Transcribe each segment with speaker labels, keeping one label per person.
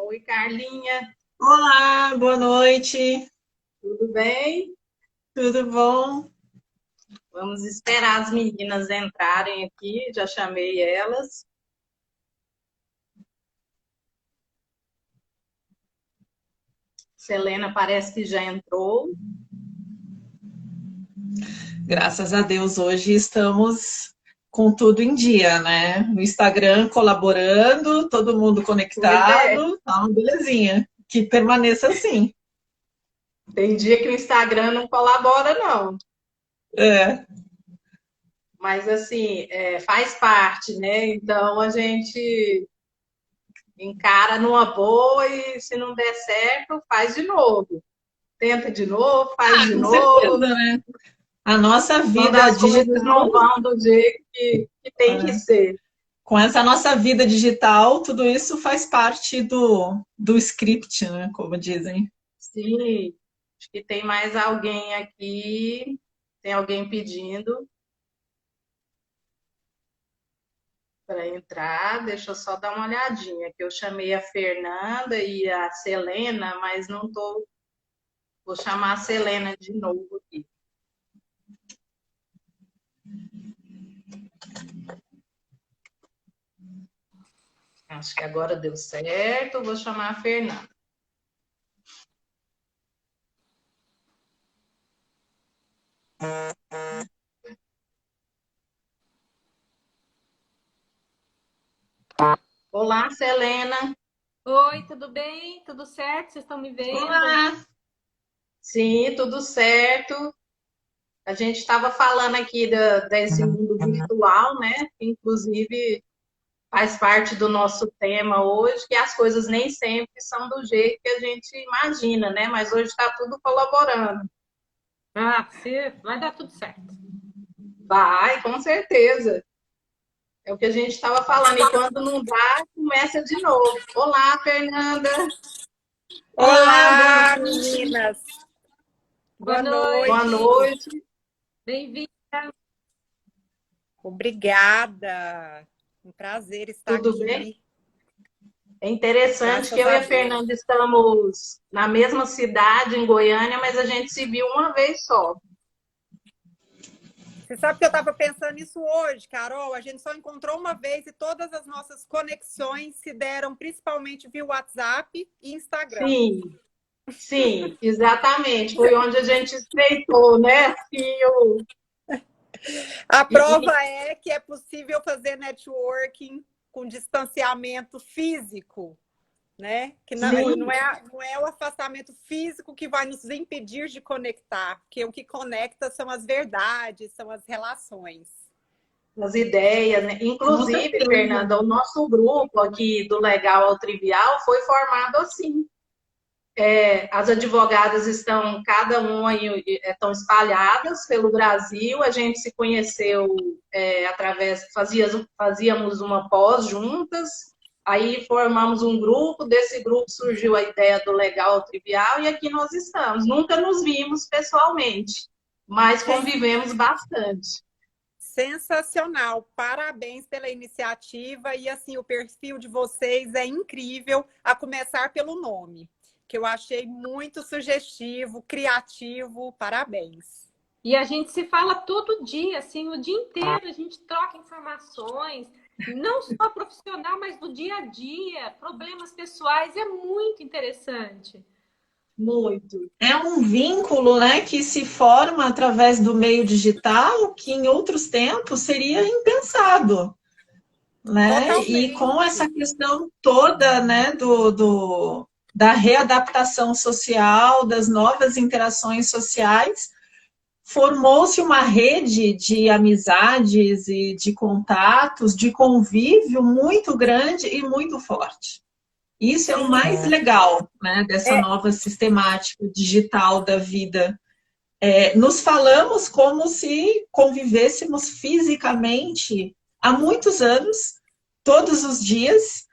Speaker 1: Oi, Carlinha,
Speaker 2: Olá, boa noite,
Speaker 1: tudo bem?
Speaker 2: tudo bom?
Speaker 1: Vamos esperar as meninas entrarem aqui, já chamei elas. Selena parece que já entrou.
Speaker 2: Graças a Deus, hoje estamos com tudo em dia, né? No Instagram colaborando, todo mundo
Speaker 1: Pois é,
Speaker 2: conectado, tá uma belezinha. Que permaneça assim.
Speaker 1: tem dia que o Instagram não colabora, não,
Speaker 2: É,
Speaker 1: mas assim, faz parte, né? Então a gente encara numa boa e se não der certo, faz de novo. Tenta de novo, faz de
Speaker 2: com certeza,
Speaker 1: novo,
Speaker 2: né? A nossa
Speaker 1: quando
Speaker 2: vida
Speaker 1: as coisas não
Speaker 2: digital,
Speaker 1: vão do jeito que tem que
Speaker 2: é,
Speaker 1: ser.
Speaker 2: com essa nossa vida digital, tudo isso faz parte do script, né? Como dizem.
Speaker 1: Sim, acho que tem mais alguém aqui. Tem alguém pedindo para entrar. Deixa eu só dar uma olhadinha, que eu chamei a Fernanda e a Selena, mas não tô. Vou chamar a Selena de novo aqui. Acho que agora deu certo. Vou chamar a Fernanda. Olá, Selena.
Speaker 3: Oi, tudo bem? Tudo certo? Vocês estão me vendo?
Speaker 2: Olá!
Speaker 1: Sim, tudo certo. A gente estava falando aqui desse mundo virtual, né? Inclusive faz parte do nosso tema hoje, que as coisas nem sempre são do jeito que a gente imagina, né? Mas hoje está tudo colaborando.
Speaker 3: Vai dar tudo certo.
Speaker 1: Vai, com certeza. É o que a gente estava falando. E quando não dá, começa de novo. Olá, Fernanda.
Speaker 2: Olá, boa
Speaker 4: Olá,
Speaker 2: noite!
Speaker 4: meninas.
Speaker 3: Boa
Speaker 4: Boa
Speaker 1: Boa
Speaker 3: noite,
Speaker 4: noite.
Speaker 1: noite.
Speaker 3: bem-vindo.
Speaker 4: Obrigada. Um prazer estar
Speaker 1: Tudo bem?
Speaker 4: aqui.
Speaker 1: É interessante que
Speaker 4: Graças
Speaker 1: eu e
Speaker 4: a
Speaker 1: a
Speaker 4: Deus.
Speaker 1: Fernanda estamos na mesma cidade, em Goiânia, mas a gente se viu uma vez só.
Speaker 4: Você sabe que eu estava pensando nisso hoje, Carol? A gente só encontrou uma vez e todas as nossas conexões se deram principalmente via WhatsApp e Instagram.
Speaker 1: Sim, sim, exatamente. Foi onde a gente estreitou, né?
Speaker 4: A
Speaker 1: E,
Speaker 4: prova é que é possível fazer networking com distanciamento físico, né? Que
Speaker 1: sim,
Speaker 4: não é o afastamento físico que vai nos impedir de conectar, porque o que conecta são as verdades, são as relações.
Speaker 1: as ideias, né?
Speaker 2: Com
Speaker 1: Inclusive,
Speaker 2: certeza.
Speaker 1: Fernanda, o nosso grupo aqui do Legal ao Trivial foi formado assim. As advogadas estão, cada uma estão espalhadas pelo Brasil. A gente se conheceu através, fazíamos uma pós juntas, aí formamos um grupo, desse grupo surgiu a ideia do Legal ao Trivial, e aqui nós estamos. Nunca nos vimos pessoalmente, mas convivemos bastante.
Speaker 4: Sensacional, parabéns pela iniciativa e assim o perfil de vocês é incrível, a começar pelo nome, que eu achei muito sugestivo, criativo, parabéns.
Speaker 3: E a gente se fala todo dia, assim, o dia inteiro, a gente troca informações, não só profissional, mas do dia a dia, problemas pessoais, é muito interessante.
Speaker 1: Muito.
Speaker 2: É um vínculo, né, que se forma através do meio digital, que em outros tempos seria impensado, né? E com essa
Speaker 4: Totalmente.
Speaker 2: questão toda, né, da readaptação social, das novas interações sociais, formou-se uma rede de amizades e de contatos, de convívio muito grande e muito forte. Isso é o
Speaker 4: Sim,
Speaker 2: mais legal, né, dessa
Speaker 4: é,
Speaker 2: nova sistemática digital da vida. Nos falamos como se convivêssemos fisicamente há muitos anos, todos os dias,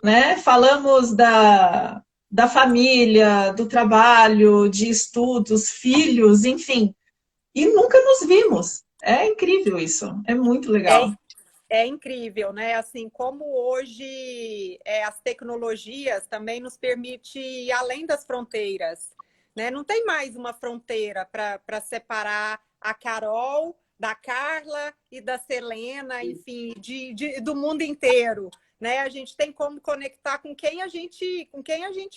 Speaker 2: né? Falamos da família, do trabalho, de estudos, filhos, enfim, e nunca nos vimos. É incrível isso, é muito
Speaker 4: é
Speaker 2: legal.
Speaker 4: É incrível, né? Assim, como hoje as tecnologias também nos permitem ir além das fronteiras, né? Não tem mais uma fronteira para separar a Carol da Carla e da Selena, enfim, do mundo inteiro, né? A gente tem como conectar com quem a gente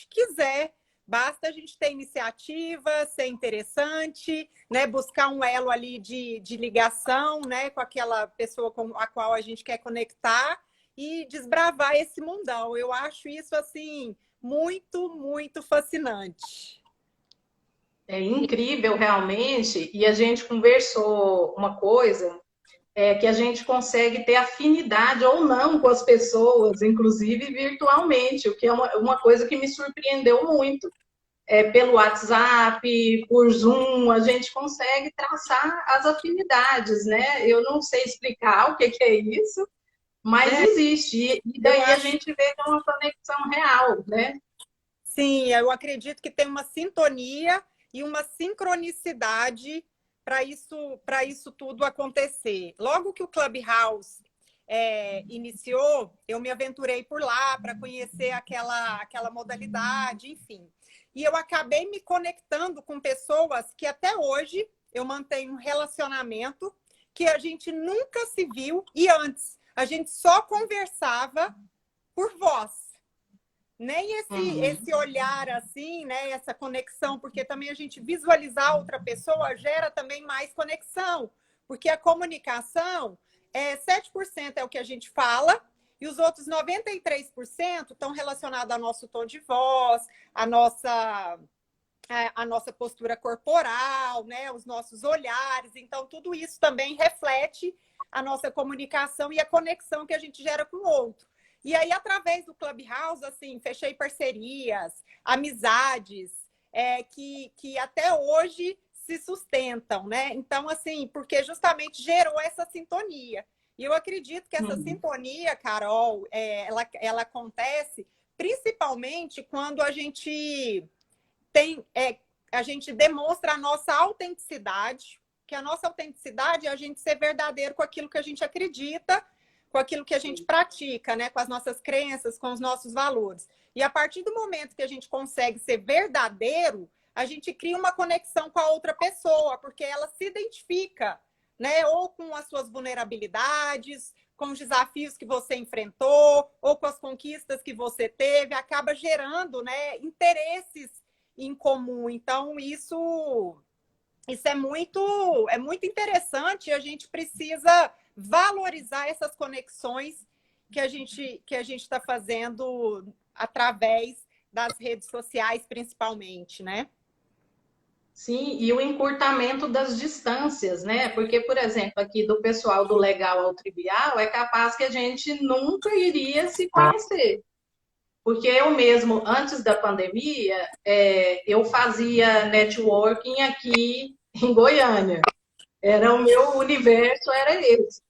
Speaker 4: quiser. Basta a gente ter iniciativa, ser interessante, né? Buscar um elo ali de ligação, né? Com aquela pessoa com a qual a gente quer conectar e desbravar esse mundão. Eu acho isso, assim, muito, muito fascinante.
Speaker 1: É incrível, realmente, e a gente conversou uma coisa, que a gente consegue ter afinidade ou não com as pessoas, inclusive virtualmente, o que é uma coisa que me surpreendeu muito. Pelo WhatsApp, por Zoom, a gente consegue traçar as afinidades, né? Eu não sei explicar o que é isso, mas existe. E daí a gente vê que é uma conexão real, né?
Speaker 4: Sim, eu acredito que tem uma sintonia e uma sincronicidade para isso tudo acontecer. Logo que o Clubhouse iniciou, eu me aventurei por lá para conhecer aquela modalidade, enfim. E eu acabei me conectando com pessoas que até hoje eu mantenho um relacionamento que a gente nunca se viu e antes a gente só conversava por voz. Nem esse olhar assim, né? Essa conexão, porque também a gente visualizar outra pessoa gera também mais conexão, porque a comunicação 7% é o que a gente fala e os outros 93% estão relacionados ao nosso tom de voz, a nossa postura corporal, né? Os nossos olhares. Então, tudo isso também reflete a nossa comunicação e a conexão que a gente gera com o outro. E aí, através do Clubhouse, assim, fechei parcerias, amizades, que até hoje se sustentam, né? Então, assim, porque justamente gerou essa sintonia. E eu acredito que essa sintonia, Carol, ela acontece principalmente quando a gente a gente demonstra a nossa autenticidade, que a nossa autenticidade é a gente ser verdadeiro com aquilo que a gente acredita, com aquilo que a gente pratica, né? Com as nossas crenças, com os nossos valores. E a partir do momento que a gente consegue ser verdadeiro, a gente cria uma conexão com a outra pessoa, porque ela se identifica, né? Ou com as suas vulnerabilidades, com os desafios que você enfrentou, ou com as conquistas que você teve, acaba gerando, né, interesses em comum. Então, isso é muito interessante e a gente precisa valorizar essas conexões que a gente está fazendo através das redes sociais, principalmente, né?
Speaker 1: Sim, e o encurtamento das distâncias, né? Porque, por exemplo, aqui do pessoal do legal ao trivial, é capaz que a gente nunca iria se conhecer. Porque eu mesmo, antes da pandemia, eu fazia networking aqui em Goiânia. Era o meu universo, era esse.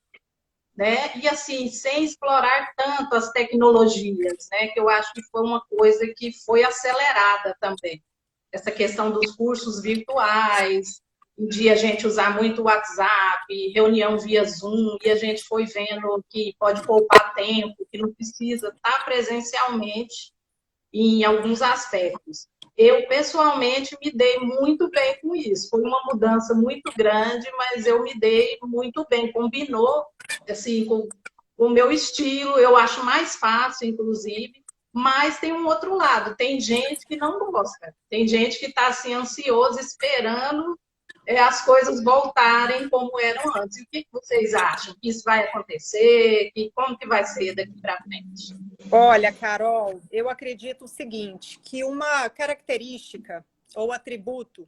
Speaker 1: Né? E assim, sem explorar tanto as tecnologias, né? Que eu acho que foi uma coisa que foi acelerada também. Essa questão dos cursos virtuais, de a gente usar muito o WhatsApp, reunião via Zoom, e a gente foi vendo que pode poupar tempo, que não precisa estar presencialmente em alguns aspectos. Eu, pessoalmente, me dei muito bem com isso. Foi uma mudança muito grande, mas eu me dei muito bem. Combinou, assim, com o meu estilo. Eu acho mais fácil, inclusive. Mas tem um outro lado. Tem gente que não gosta. Tem gente que está, assim, ansioso, esperando as coisas voltarem como eram antes. E o que vocês acham? Que isso vai acontecer? Como que vai ser daqui para frente?
Speaker 4: Olha, Carol, eu acredito o seguinte, que uma característica ou atributo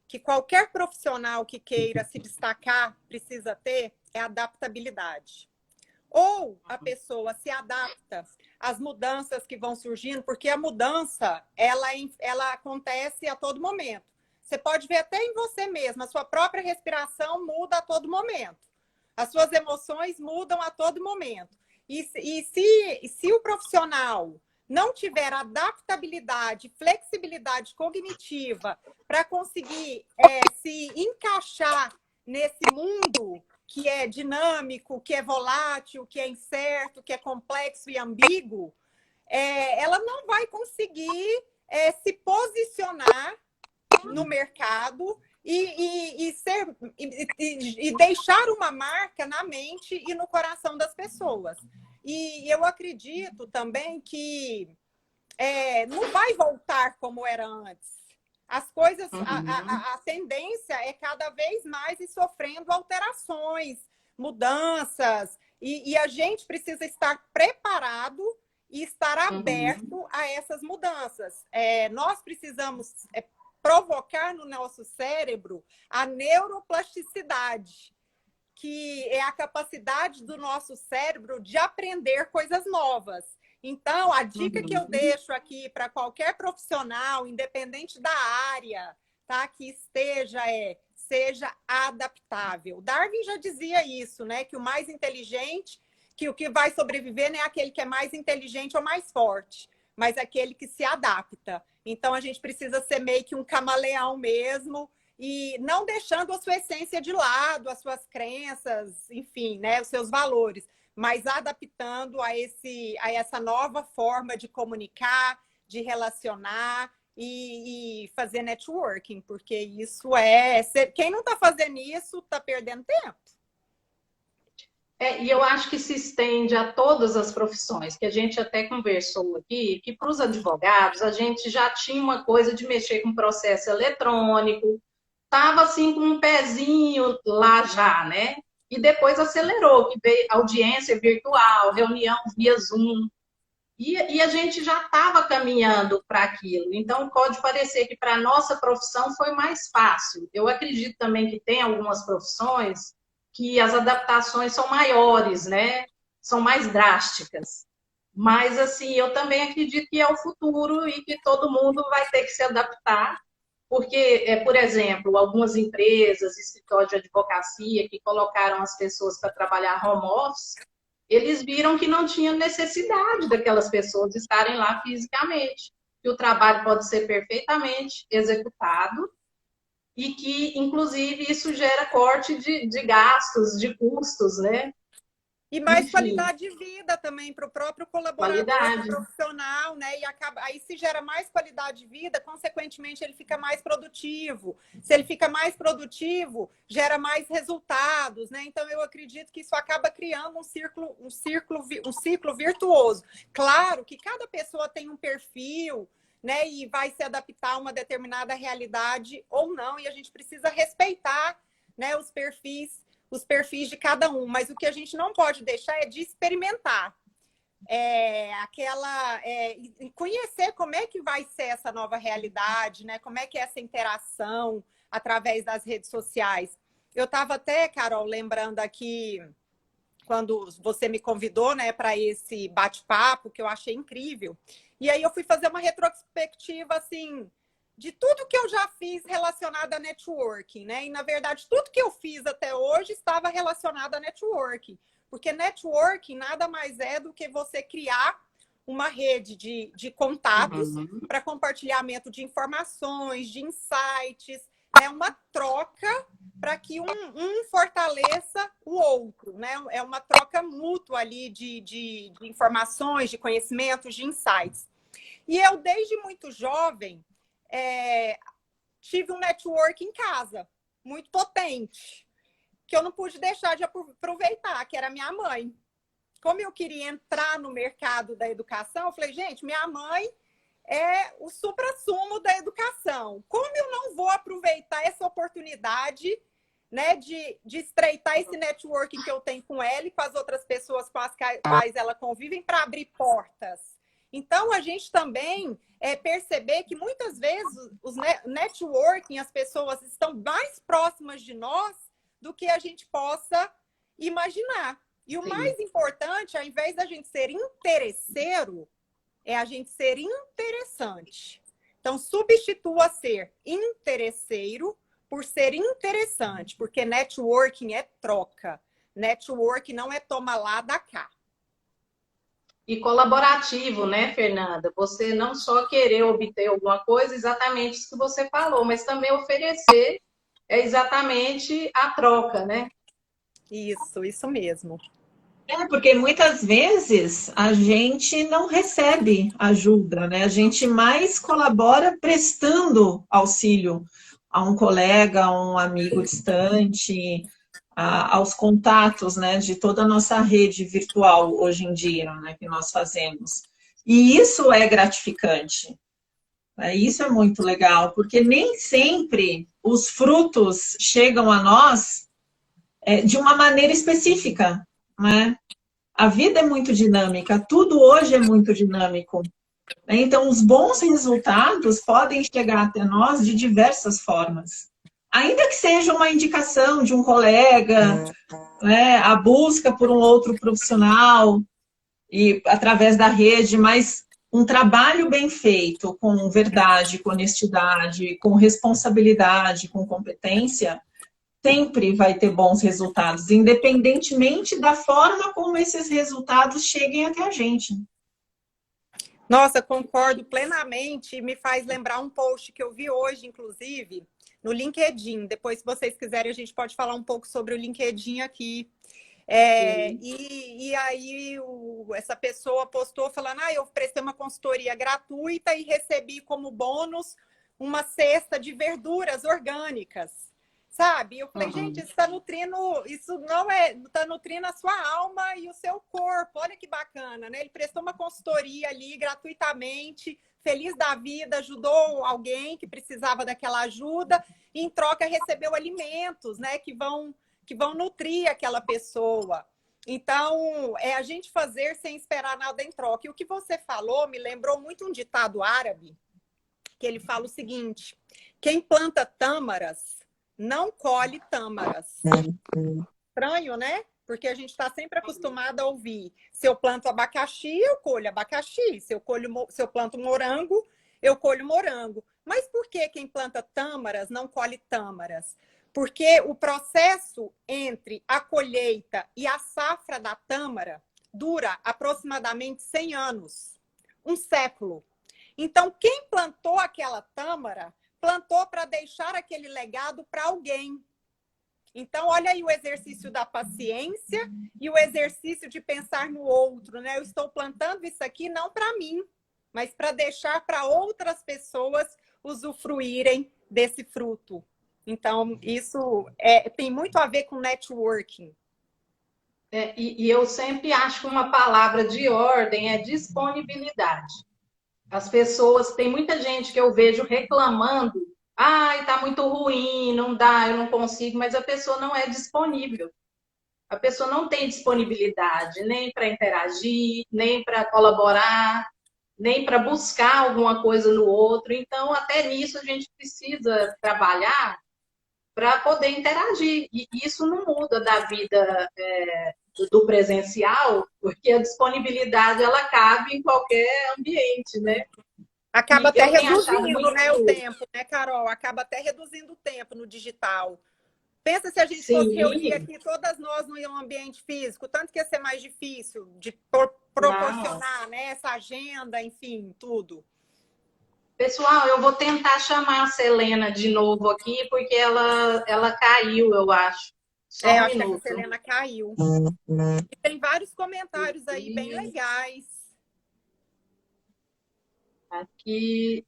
Speaker 4: que qualquer profissional que queira se destacar precisa ter é adaptabilidade. Ou a pessoa se adapta às mudanças que vão surgindo, porque a mudança, ela acontece a todo momento. Você pode ver até em você mesma, a sua própria respiração muda a todo momento. As suas emoções mudam a todo momento. E se o profissional não tiver adaptabilidade, flexibilidade cognitiva para conseguir se encaixar nesse mundo que é dinâmico, que é volátil, que é incerto, que é complexo e ambíguo, ela não vai conseguir se posicionar no mercado e deixar uma marca na mente e no coração das pessoas. E eu acredito também que não vai voltar como era antes. As coisas, a tendência é cada vez mais ir sofrendo alterações, mudanças, e a gente precisa estar preparado e estar aberto a essas mudanças. Nós precisamos provocar no nosso cérebro a neuroplasticidade, que é a capacidade do nosso cérebro de aprender coisas novas. Então, a dica que eu deixo aqui para qualquer profissional, independente da área, tá, que esteja, seja adaptável. Darwin já dizia isso, né? Que o mais inteligente, que o que vai sobreviver não é aquele que é mais inteligente ou mais forte, mas aquele que se adapta. Então, a gente precisa ser meio que um camaleão mesmo, e não deixando a sua essência de lado, as suas crenças, enfim, né, os seus valores, mas adaptando a essa nova forma de comunicar, de relacionar e fazer networking, porque isso quem não está fazendo isso está perdendo tempo.
Speaker 1: E eu acho que se estende a todas as profissões, que a gente até conversou aqui, que para os advogados a gente já tinha uma coisa de mexer com processo eletrônico, estava assim com um pezinho lá já, né? E depois acelerou, que veio audiência virtual, reunião via Zoom, e a gente já estava caminhando para aquilo. Então, pode parecer que para a nossa profissão foi mais fácil. Eu acredito também que tem algumas profissões que as adaptações são maiores, né? São mais drásticas. Mas, assim, eu também acredito que é o futuro e que todo mundo vai ter que se adaptar, porque, por exemplo, algumas empresas, escritórios de advocacia que colocaram as pessoas para trabalhar home office, eles viram que não tinha necessidade daquelas pessoas estarem lá fisicamente, que o trabalho pode ser perfeitamente executado e que, inclusive, isso gera corte de gastos, de custos, né?
Speaker 4: E mais qualidade de vida também para o próprio colaborador profissional, né? E aí se gera mais qualidade de vida, consequentemente ele fica mais produtivo. Se ele fica mais produtivo, gera mais resultados, né? Então eu acredito que isso acaba criando um ciclo virtuoso. Claro que cada pessoa tem um perfil, né? E vai se adaptar a uma determinada realidade ou não, e a gente precisa respeitar, né, os perfis de cada um, mas o que a gente não pode deixar é de experimentar, conhecer como é que vai ser essa nova realidade, né? Como é que é essa interação através das redes sociais. Eu estava até, Carol, lembrando aqui, quando você me convidou, né, para esse bate-papo, que eu achei incrível, e aí eu fui fazer uma retrospectiva, assim, de tudo que eu já fiz relacionado a networking, né? E, na verdade, tudo que eu fiz até hoje estava relacionado a networking. Porque networking nada mais é do que você criar uma rede de contatos para compartilhamento de informações, de insights, né? Uma troca para que um fortaleça o outro, né? É uma troca mútua ali de informações, de conhecimentos, de insights. E eu, desde muito jovem, tive um network em casa, muito potente, que eu não pude deixar de aproveitar, que era minha mãe. Como eu queria entrar no mercado da educação, eu falei, gente, minha mãe é o suprassumo da educação. Como eu não vou aproveitar essa oportunidade, né, de estreitar esse networking que eu tenho com ela e com as outras pessoas com as quais ela convive para abrir portas? Então, a gente também perceber que muitas vezes os networking, as pessoas estão mais próximas de nós do que a gente possa imaginar. E o mais importante, ao invés da gente ser interesseiro, é a gente ser interessante. Então, substitua ser interesseiro por ser interessante, porque networking é troca. Networking não é toma lá, dá cá.
Speaker 1: E colaborativo, né, Fernanda? Você não só querer obter alguma coisa, exatamente isso que você falou, mas também oferecer exatamente a troca, né?
Speaker 4: Isso mesmo.
Speaker 2: Porque muitas vezes a gente não recebe ajuda, né? A gente mais colabora prestando auxílio a um colega, a um amigo distante, aos contatos, né, de toda a nossa rede virtual hoje em dia, né, que nós fazemos. E isso é gratificante, né? Isso é muito legal, porque nem sempre os frutos chegam a nós de uma maneira específica, né? A vida é muito dinâmica, tudo hoje é muito dinâmico. Né? Então, os bons resultados podem chegar até nós de diversas formas. Ainda que seja uma indicação de um colega, né, a busca por um outro profissional, e através da rede, mas um trabalho bem feito, com verdade, com honestidade, com responsabilidade, com competência, sempre vai ter bons resultados, independentemente da forma como esses resultados cheguem até a gente.
Speaker 4: Nossa, concordo plenamente. Me faz lembrar um post que eu vi hoje, inclusive, no LinkedIn. Depois, se vocês quiserem, a gente pode falar um pouco sobre o LinkedIn aqui. E aí essa pessoa postou falando, eu prestei uma consultoria gratuita e recebi como bônus uma cesta de verduras orgânicas. Sabe? Eu falei, gente, isso está nutrindo, isso não é, está nutrindo a sua alma e o seu corpo. Olha que bacana, né? Ele prestou uma consultoria ali gratuitamente, feliz da vida, ajudou alguém que precisava daquela ajuda e em troca recebeu alimentos, né? Que vão nutrir aquela pessoa. Então, é a gente fazer sem esperar nada em troca. E o que você falou me lembrou muito um ditado árabe, que ele fala o seguinte: quem planta tâmaras não colhe tâmaras. Estranho, né? Porque a gente está sempre acostumado a ouvir: se eu planto abacaxi, eu colho abacaxi. Se eu planto morango, eu colho morango. Mas por que quem planta tâmaras não colhe tâmaras? Porque o processo entre a colheita e a safra da tâmara dura aproximadamente 100 anos, um século. Então, quem plantou aquela tâmara, plantou para deixar aquele legado para alguém. Então, olha aí o exercício da paciência e o exercício de pensar no outro, né? Eu estou plantando isso aqui não para mim, mas para deixar para outras pessoas usufruírem desse fruto. Então, isso tem muito a ver com networking.
Speaker 1: E eu sempre acho que uma palavra de ordem é disponibilidade. As pessoas, tem muita gente que eu vejo reclamando, tá muito ruim, não dá, eu não consigo, mas a pessoa não é disponível. A pessoa não tem disponibilidade nem para interagir, nem para colaborar, nem para buscar alguma coisa no outro. Então, até nisso a gente precisa trabalhar para poder interagir. E isso não muda da vida do presencial, porque a disponibilidade ela cabe em qualquer ambiente, né?
Speaker 4: Acaba até reduzindo, né, o tempo, né, Carol? Acaba até reduzindo o tempo no digital. Pensa se a gente fosse reunir aqui todas nós no ambiente físico, tanto que ia ser mais difícil de proporcionar, né, essa agenda, enfim, tudo.
Speaker 1: Pessoal, eu vou tentar chamar a Selena de novo aqui, porque ela caiu, eu acho. Só um
Speaker 4: acho
Speaker 1: minuto.
Speaker 4: que a Selena caiu. E tem vários comentários aí bem legais.
Speaker 1: Aqui.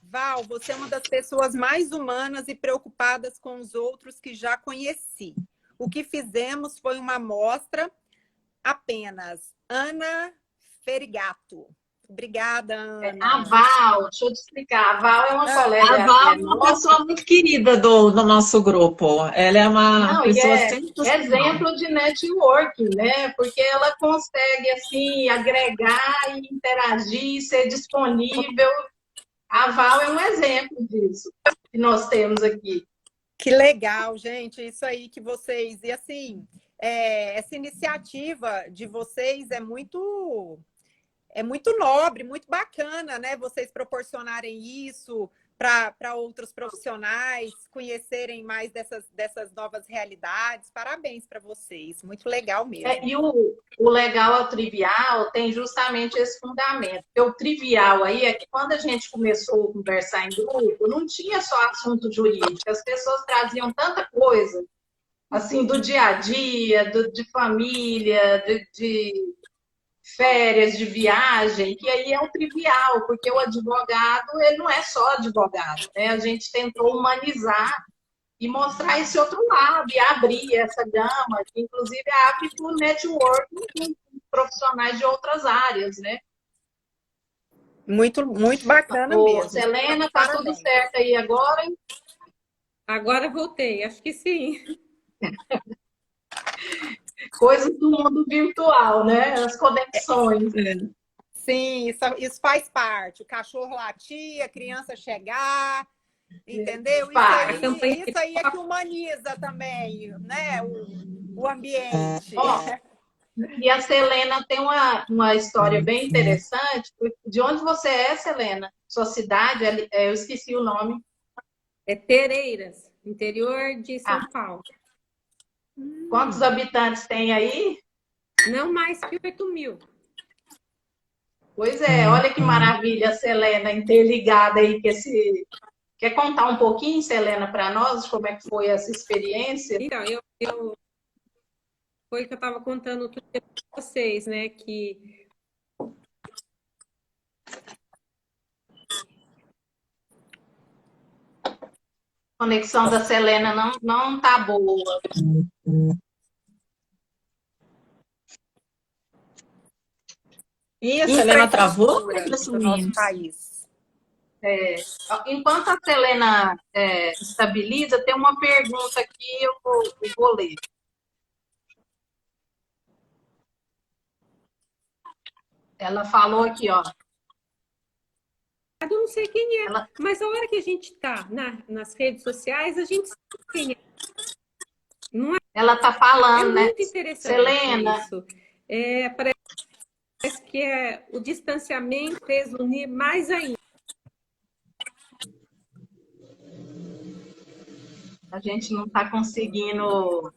Speaker 4: Val, você é uma das pessoas mais humanas e preocupadas com os outros que já conheci. O que fizemos foi uma amostra apenas. Ana Ferigato. Obrigada, Ana.
Speaker 1: A Val, deixa eu te explicar. A Val é uma colega.
Speaker 2: A Val é uma pessoa muito querida do nosso grupo. Ela é uma pessoa sensacional.
Speaker 1: Exemplo de networking, né? Porque ela consegue, assim, agregar e interagir, ser disponível. A Val é um exemplo disso que nós temos aqui.
Speaker 4: Que legal, gente. Isso aí que vocês... E, assim, essa iniciativa de vocês é muito nobre, muito bacana, né? Vocês proporcionarem isso para outros profissionais conhecerem mais dessas novas realidades. Parabéns para vocês, muito legal mesmo.
Speaker 1: E o legal ao trivial tem justamente esse fundamento. Porque o trivial aí é que quando a gente começou a conversar em grupo, não tinha só assunto jurídico, as pessoas traziam tanta coisa assim, do dia a dia, de família, de férias, de viagem, que aí é o trivial, porque o advogado, ele não é só advogado, né? A gente tentou humanizar e mostrar esse outro lado, e abrir essa gama, que inclusive abre para o networking com profissionais de outras áreas, né?
Speaker 4: Muito, muito bacana
Speaker 1: Ô,
Speaker 4: mesmo.
Speaker 1: Selena, tá tudo certo aí agora?
Speaker 3: Agora voltei, acho que sim.
Speaker 1: Coisas do mundo virtual, né? As conexões.
Speaker 4: Sim, isso faz parte. O cachorro latir, a criança chegar, entendeu?
Speaker 1: Faz.
Speaker 4: Isso aí é que humaniza também, né? O ambiente.
Speaker 1: Ó, e a Selena tem uma história bem interessante. De onde você é, Selena? Sua cidade? Eu esqueci o nome.
Speaker 3: É Pereiras, interior de São Paulo.
Speaker 1: Quantos habitantes tem aí?
Speaker 3: Não mais que 8.000.
Speaker 1: Pois é, olha que maravilha, Selena, interligada aí com esse. Quer contar um pouquinho, Selena, para nós, como é que foi essa experiência?
Speaker 3: Então, foi o que eu estava contando para vocês, né? Que
Speaker 1: A conexão da Selena não tá boa.
Speaker 2: E a Selena travou?
Speaker 4: Do nosso país.
Speaker 1: Enquanto a Selena estabiliza, tem uma pergunta aqui, eu vou ler. Ela falou aqui, ó.
Speaker 3: eu não sei quem é, mas a hora que a gente está nas redes sociais, a gente sabe quem é. Não é?
Speaker 1: Ela tá falando, né?
Speaker 3: Muito interessante
Speaker 1: Selena.
Speaker 3: isso. Parece que o distanciamento fez unir mais ainda.
Speaker 1: A gente não está conseguindo.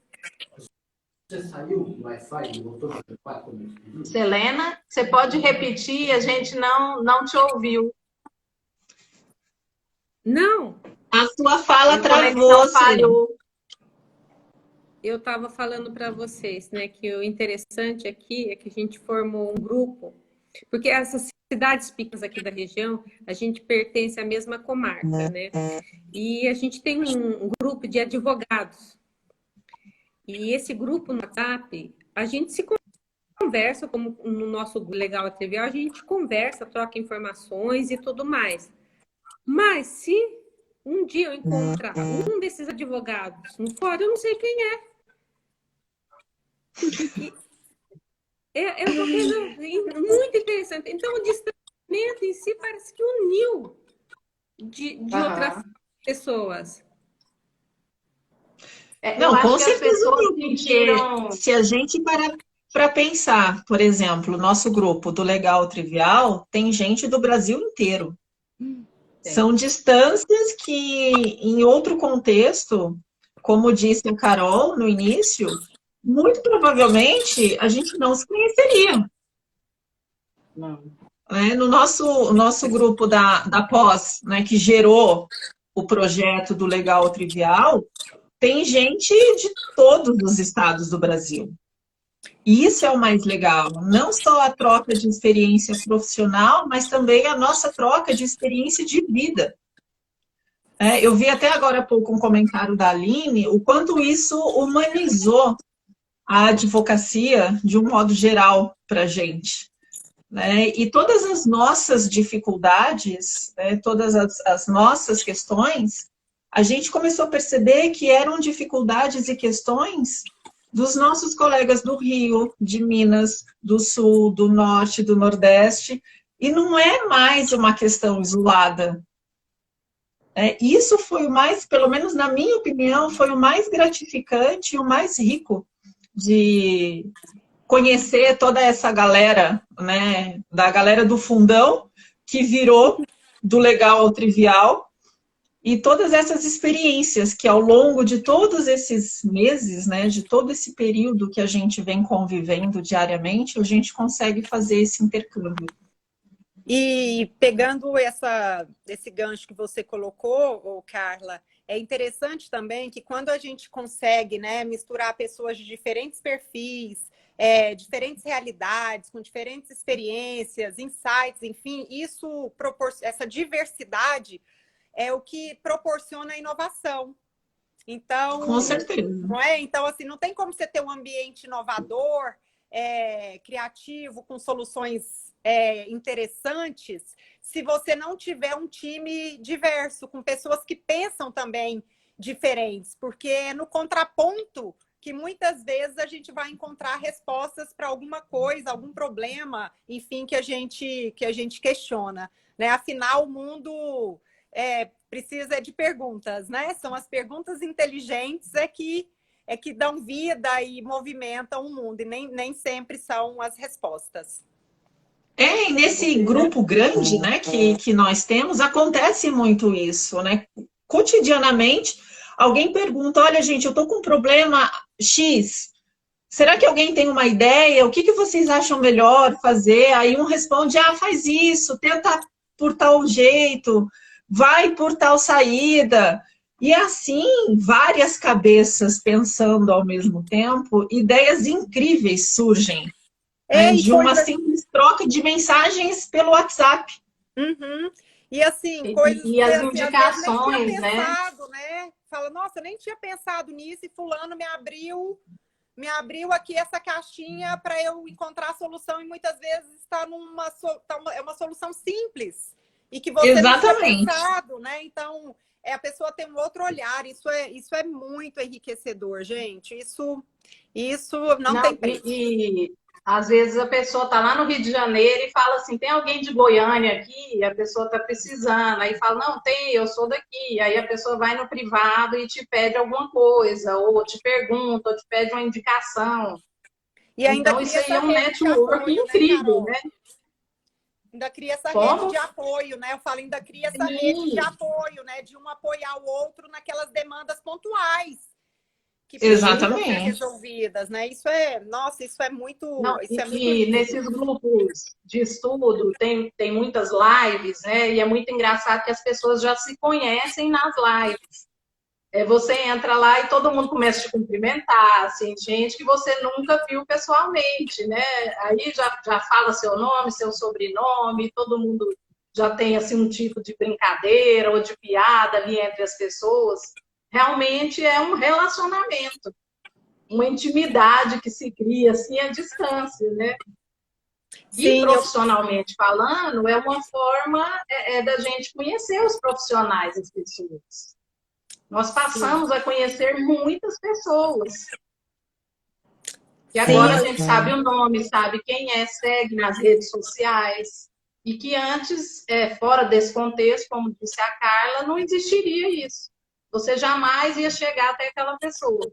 Speaker 5: Você saiu do Wi-Fi e voltou para 4
Speaker 1: Selena, você pode repetir? A gente não te ouviu.
Speaker 3: Não.
Speaker 2: A sua fala travou,
Speaker 1: falhou.
Speaker 3: Eu estava falando para vocês, né, que o interessante aqui é que a gente formou um grupo, porque essas cidades pequenas aqui da região, a gente pertence à mesma comarca, né? E a gente tem um grupo de advogados. E esse grupo no WhatsApp, a gente se conversa, como no nosso Legal Trivial, a gente conversa, troca informações e tudo mais. Mas se um dia eu encontrar um desses advogados no fórum, eu não sei quem é. É uma coisa muito interessante. Então, o distanciamento em si parece que uniu de outras pessoas.
Speaker 2: Não, com certeza, porque se a gente parar para pensar, por exemplo, o nosso grupo do Legal Trivial tem gente do Brasil inteiro. São distâncias que, em outro contexto, como disse a Carol no início, muito provavelmente a gente não se conheceria.
Speaker 1: Não.
Speaker 2: No nosso grupo da pós, né, que gerou o projeto do Legal Trivial, tem gente de todos os estados do Brasil. E isso é o mais legal. Não só a troca de experiência profissional, mas também a nossa troca de experiência de vida. Eu vi até agora há pouco um comentário da Aline, o quanto isso humanizou a advocacia de um modo geral para a gente. E todas as nossas dificuldades, todas as nossas questões, a gente começou a perceber que eram dificuldades e questões dos nossos colegas do Rio, de Minas, do Sul, do Norte, do Nordeste, e não é mais uma questão isolada. Isso foi o mais, pelo menos na minha opinião, foi o mais gratificante e o mais rico de conhecer toda essa galera, né, da galera do fundão, que virou do legal ao trivial, e todas essas experiências que ao longo de todos esses meses, né, de todo esse período que a gente vem convivendo diariamente, a gente consegue fazer esse intercâmbio.
Speaker 4: E pegando esse gancho que você colocou, ô, Carla, é interessante também que quando a gente consegue, né, misturar pessoas de diferentes perfis, diferentes realidades, com diferentes experiências, insights, enfim, essa diversidade é o que proporciona a inovação. Então,
Speaker 2: Com certeza.
Speaker 4: não é? Então, assim, não tem como você ter um ambiente inovador, criativo, com soluções interessantes, se você não tiver um time diverso, com pessoas que pensam também diferentes, porque é no contraponto que muitas vezes a gente vai encontrar respostas para alguma coisa, algum problema, enfim, que a gente questiona, né? Afinal, o mundo precisa de perguntas, né? São as perguntas inteligentes que dão vida e movimentam o mundo, e nem sempre são as respostas.
Speaker 2: E nesse grupo grande, né, que nós temos, acontece muito isso, né? Cotidianamente, alguém pergunta, olha, gente, eu estou com um problema X, será que alguém tem uma ideia? O que vocês acham melhor fazer? Aí um responde, faz isso, tenta por tal jeito, vai por tal saída. E assim, várias cabeças pensando ao mesmo tempo, ideias incríveis surgem. De uma simples troca de mensagens pelo WhatsApp.
Speaker 4: Uhum. E assim, coisas
Speaker 1: e as
Speaker 4: que
Speaker 1: indicações,
Speaker 4: nem tinha pensado, né? Fala, nossa, nem tinha pensado nisso, e fulano me abriu aqui essa caixinha para eu encontrar a solução, e muitas vezes está é uma solução simples e que você não tinha pensado, né? Então, a pessoa tem um outro olhar, isso é muito enriquecedor, gente. Isso não tem preço.
Speaker 1: E às vezes a pessoa está lá no Rio de Janeiro e fala assim, tem alguém de Goiânia aqui? E a pessoa está precisando. Aí fala, não, tem, eu sou daqui. Aí a pessoa vai no privado e te pede alguma coisa, ou te pergunta, ou te pede uma indicação.
Speaker 4: E ainda
Speaker 1: então, isso aí é um network incrível, né?
Speaker 4: Ainda cria essa rede de apoio, né? Eu falo, ainda cria essa rede de apoio, né? De um apoiar o outro naquelas demandas pontuais que precisam ser resolvidas, né? Isso é muito...
Speaker 1: Não,
Speaker 4: isso é muito
Speaker 1: e nesses grupos de estudo tem muitas lives, né? E é muito engraçado que as pessoas já se conhecem nas lives. Você entra lá e todo mundo começa a te cumprimentar, assim, gente que você nunca viu pessoalmente, né? Aí já fala seu nome, seu sobrenome, todo mundo já tem assim um tipo de brincadeira ou de piada ali entre as pessoas. Realmente é um relacionamento, uma intimidade que se cria assim à distância, né?
Speaker 4: Sim,
Speaker 1: e profissionalmente falando, é uma forma da gente conhecer os profissionais, as pessoas. Nós passamos a conhecer muitas pessoas. E agora a gente sabe o nome, sabe quem segue nas redes sociais. E que antes, fora desse contexto, como disse a Carla, não existiria isso. Você jamais ia chegar até aquela pessoa.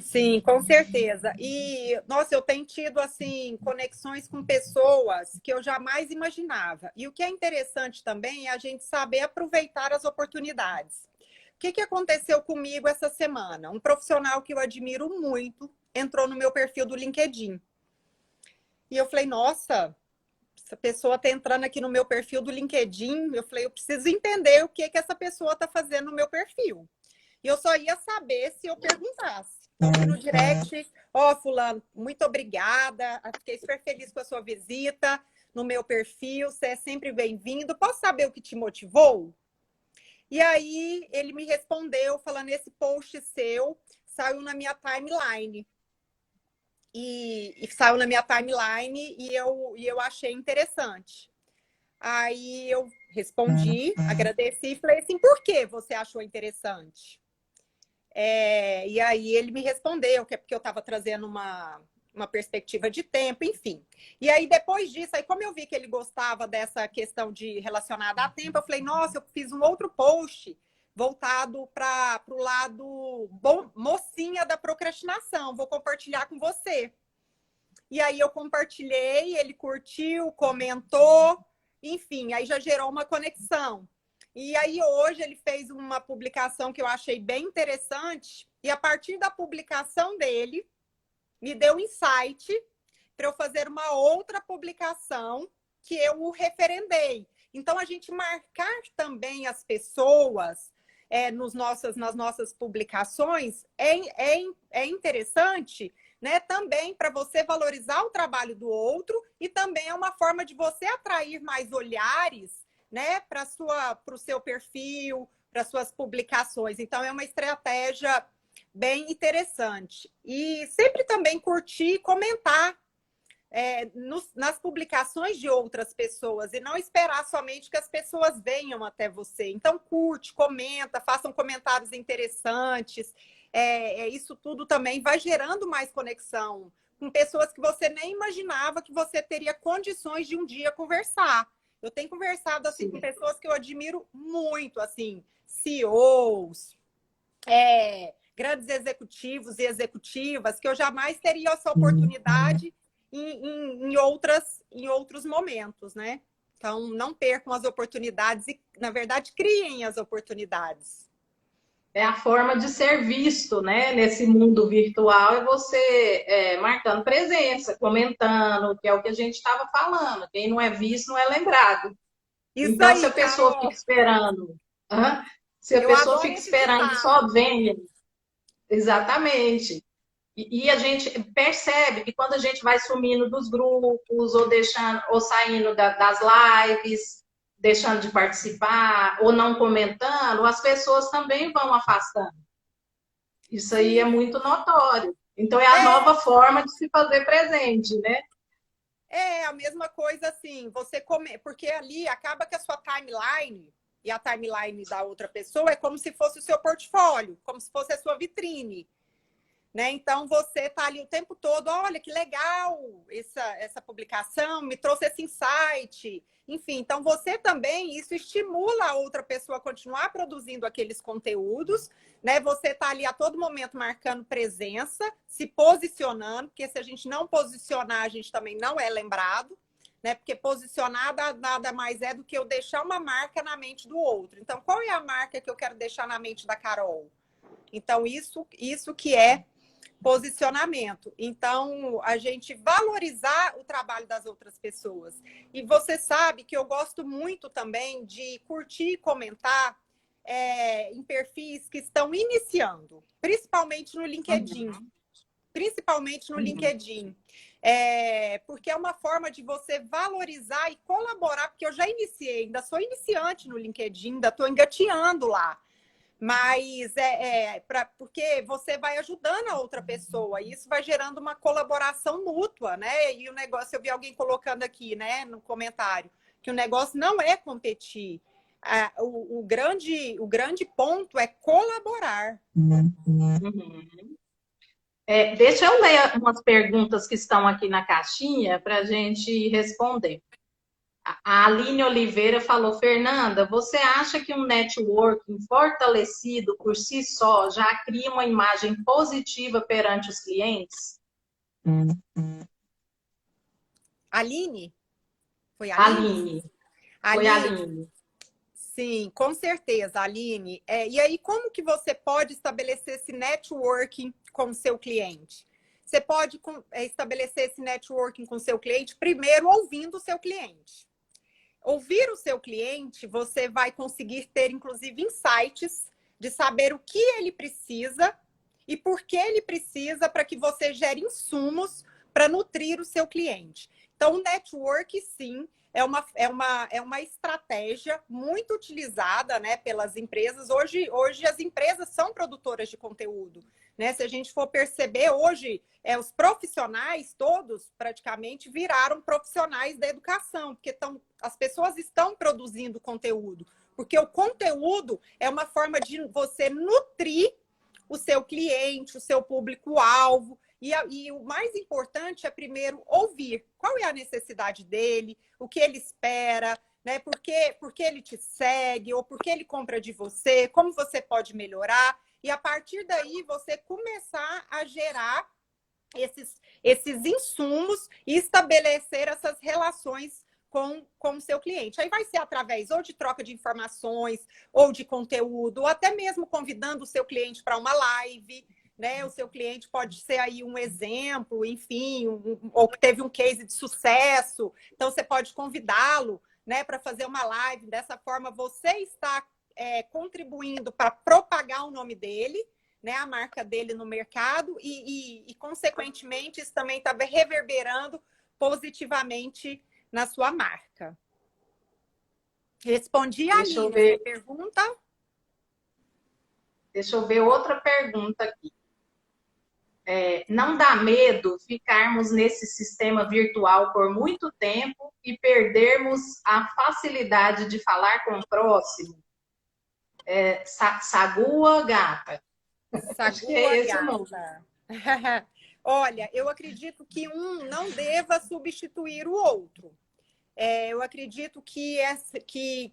Speaker 4: Sim, com certeza. E, nossa, eu tenho tido, assim, conexões com pessoas que eu jamais imaginava. E o que é interessante também é a gente saber aproveitar as oportunidades. O que aconteceu comigo essa semana? Um profissional que eu admiro muito entrou no meu perfil do LinkedIn. E eu falei, nossa, essa pessoa está entrando aqui no meu perfil do LinkedIn. Eu falei, eu preciso entender o que essa pessoa está fazendo no meu perfil. E eu só ia saber se eu perguntasse. Então, aqui no direct, fulano, muito obrigada. Fiquei super feliz com a sua visita no meu perfil. Você é sempre bem-vindo. Posso saber o que te motivou? E aí, ele me respondeu falando, esse post seu saiu na minha timeline. E saiu na minha timeline e eu achei interessante. Aí eu respondi, agradeci e falei assim, por que você achou interessante? E aí ele me respondeu que é porque eu estava trazendo uma perspectiva de tempo, enfim. E aí depois disso, aí como eu vi que ele gostava dessa questão de relacionada a tempo, eu falei, nossa, eu fiz um outro post voltado para o lado mocinha da procrastinação, vou compartilhar com você. E aí eu compartilhei, ele curtiu, comentou, enfim, aí já gerou uma conexão. E aí hoje ele fez uma publicação que eu achei bem interessante, e a partir da publicação dele, me deu insight para eu fazer uma outra publicação que eu o referendei. Então, a gente marcar também as pessoas nas nossas publicações é interessante, né? Também para você valorizar o trabalho do outro e também é uma forma de você atrair mais olhares, né, para o seu perfil, para suas publicações. Então, é uma estratégia bem interessante. E sempre também curtir e comentar nas publicações de outras pessoas e não esperar somente que as pessoas venham até você. Então, curte, comenta, façam comentários interessantes. Isso tudo também vai gerando mais conexão com pessoas que você nem imaginava que você teria condições de um dia conversar. Eu tenho conversado assim com pessoas que eu admiro muito, assim, CEOs, grandes executivos e executivas, que eu jamais teria essa oportunidade em outros momentos, né? Então, não percam as oportunidades e, na verdade, criem as oportunidades.
Speaker 1: É a forma de ser visto, né? Nesse mundo virtual, é você marcando presença, comentando, que é o que a gente estava falando. Quem não é visto não é lembrado.
Speaker 4: Isso
Speaker 1: então,
Speaker 4: aí,
Speaker 1: se a pessoa
Speaker 4: Carol.
Speaker 1: fica esperando, se a
Speaker 4: Eu
Speaker 1: pessoa
Speaker 4: adoro
Speaker 1: fica
Speaker 4: esse
Speaker 1: esperando que
Speaker 4: ditado.
Speaker 1: só venha, exatamente. E a gente percebe que quando a gente vai sumindo dos grupos, ou deixando, ou saindo das lives, deixando de participar, ou não comentando, as pessoas também vão afastando. Isso aí é muito notório. Então, é a nova forma de se fazer presente, né?
Speaker 4: É a mesma coisa assim, porque ali acaba que a sua timeline e a timeline da outra pessoa é como se fosse o seu portfólio, como se fosse a sua vitrine. Né? Então, você está ali o tempo todo, olha que legal essa publicação, me trouxe esse insight. Enfim, então você também, isso estimula a outra pessoa a continuar produzindo aqueles conteúdos, né? Você está ali a todo momento marcando presença, se posicionando, porque se a gente não posicionar, a gente também não é lembrado, né? Porque posicionar nada mais é do que eu deixar uma marca na mente do outro. Então, qual é a marca que eu quero deixar na mente da Carol? Então, isso que é posicionamento. Então, a gente valorizar o trabalho das outras pessoas. E você sabe que eu gosto muito também de curtir e comentar em perfis que estão iniciando, principalmente no LinkedIn. Principalmente no LinkedIn. Porque é uma forma de você valorizar e colaborar, porque eu já iniciei, ainda sou iniciante no LinkedIn, ainda estou engateando lá. Mas porque você vai ajudando a outra pessoa, e isso vai gerando uma colaboração mútua, né? E o negócio, eu vi alguém colocando aqui, né, no comentário, que o negócio não é competir. O grande ponto é colaborar.
Speaker 1: Deixa eu ler umas perguntas que estão aqui na caixinha para a gente responder. A Aline Oliveira falou: Fernanda, você acha que um networking fortalecido por si só já cria uma imagem positiva perante os clientes?
Speaker 4: Aline? Foi a Aline?
Speaker 1: Foi a Aline.
Speaker 4: Sim, com certeza, Aline. E aí, como que você pode estabelecer esse networking com o seu cliente? Você pode estabelecer esse networking com o seu cliente primeiro ouvindo o seu cliente. Ouvir o seu cliente, você vai conseguir ter, inclusive, insights de saber o que ele precisa e por que ele precisa, para que você gere insumos para nutrir o seu cliente. Então, o network, sim, é uma estratégia muito utilizada, né, pelas empresas. Hoje as empresas são produtoras de conteúdo. Né? Se a gente for perceber, hoje, os profissionais todos, praticamente, viraram profissionais da educação, porque as pessoas estão produzindo conteúdo. Porque o conteúdo é uma forma de você nutrir o seu cliente, o seu público-alvo. E o mais importante é, primeiro, ouvir. Qual é a necessidade dele, o que ele espera, né? Por que ele te segue, ou por que ele compra de você, como você pode melhorar. E, a partir daí, você começar a gerar esses insumos e estabelecer essas relações com o seu cliente. Aí vai ser através ou de troca de informações, ou de conteúdo, ou até mesmo convidando o seu cliente para uma live, né? O seu cliente pode ser aí um exemplo, enfim, ou que teve um case de sucesso. Então, você pode convidá-lo, né, para fazer uma live. Dessa forma, você está contribuindo para propagar o nome dele, né, a marca dele no mercado e consequentemente, isso também está reverberando positivamente na sua marca. Respondi a
Speaker 1: Deixa eu
Speaker 4: Aline,
Speaker 1: ver.
Speaker 4: essa pergunta.
Speaker 1: Deixa eu ver outra pergunta aqui. Não dá medo ficarmos nesse sistema virtual por muito tempo e perdermos a facilidade de falar com o próximo? Sagua Gata. Acho que é esse o nome.
Speaker 4: Olha, eu acredito que um não deva substituir o outro. Eu acredito que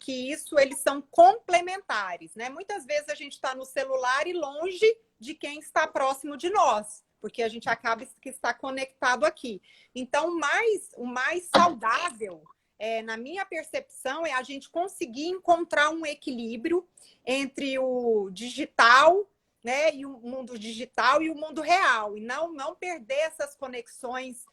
Speaker 4: isso, eles são complementares, né? Muitas vezes a gente está no celular e longe de quem está próximo de nós, porque a gente acaba que está conectado aqui. Então, o mais saudável, na minha percepção, é a gente conseguir encontrar um equilíbrio entre o digital, né, e o mundo digital e o mundo real, e não perder essas conexões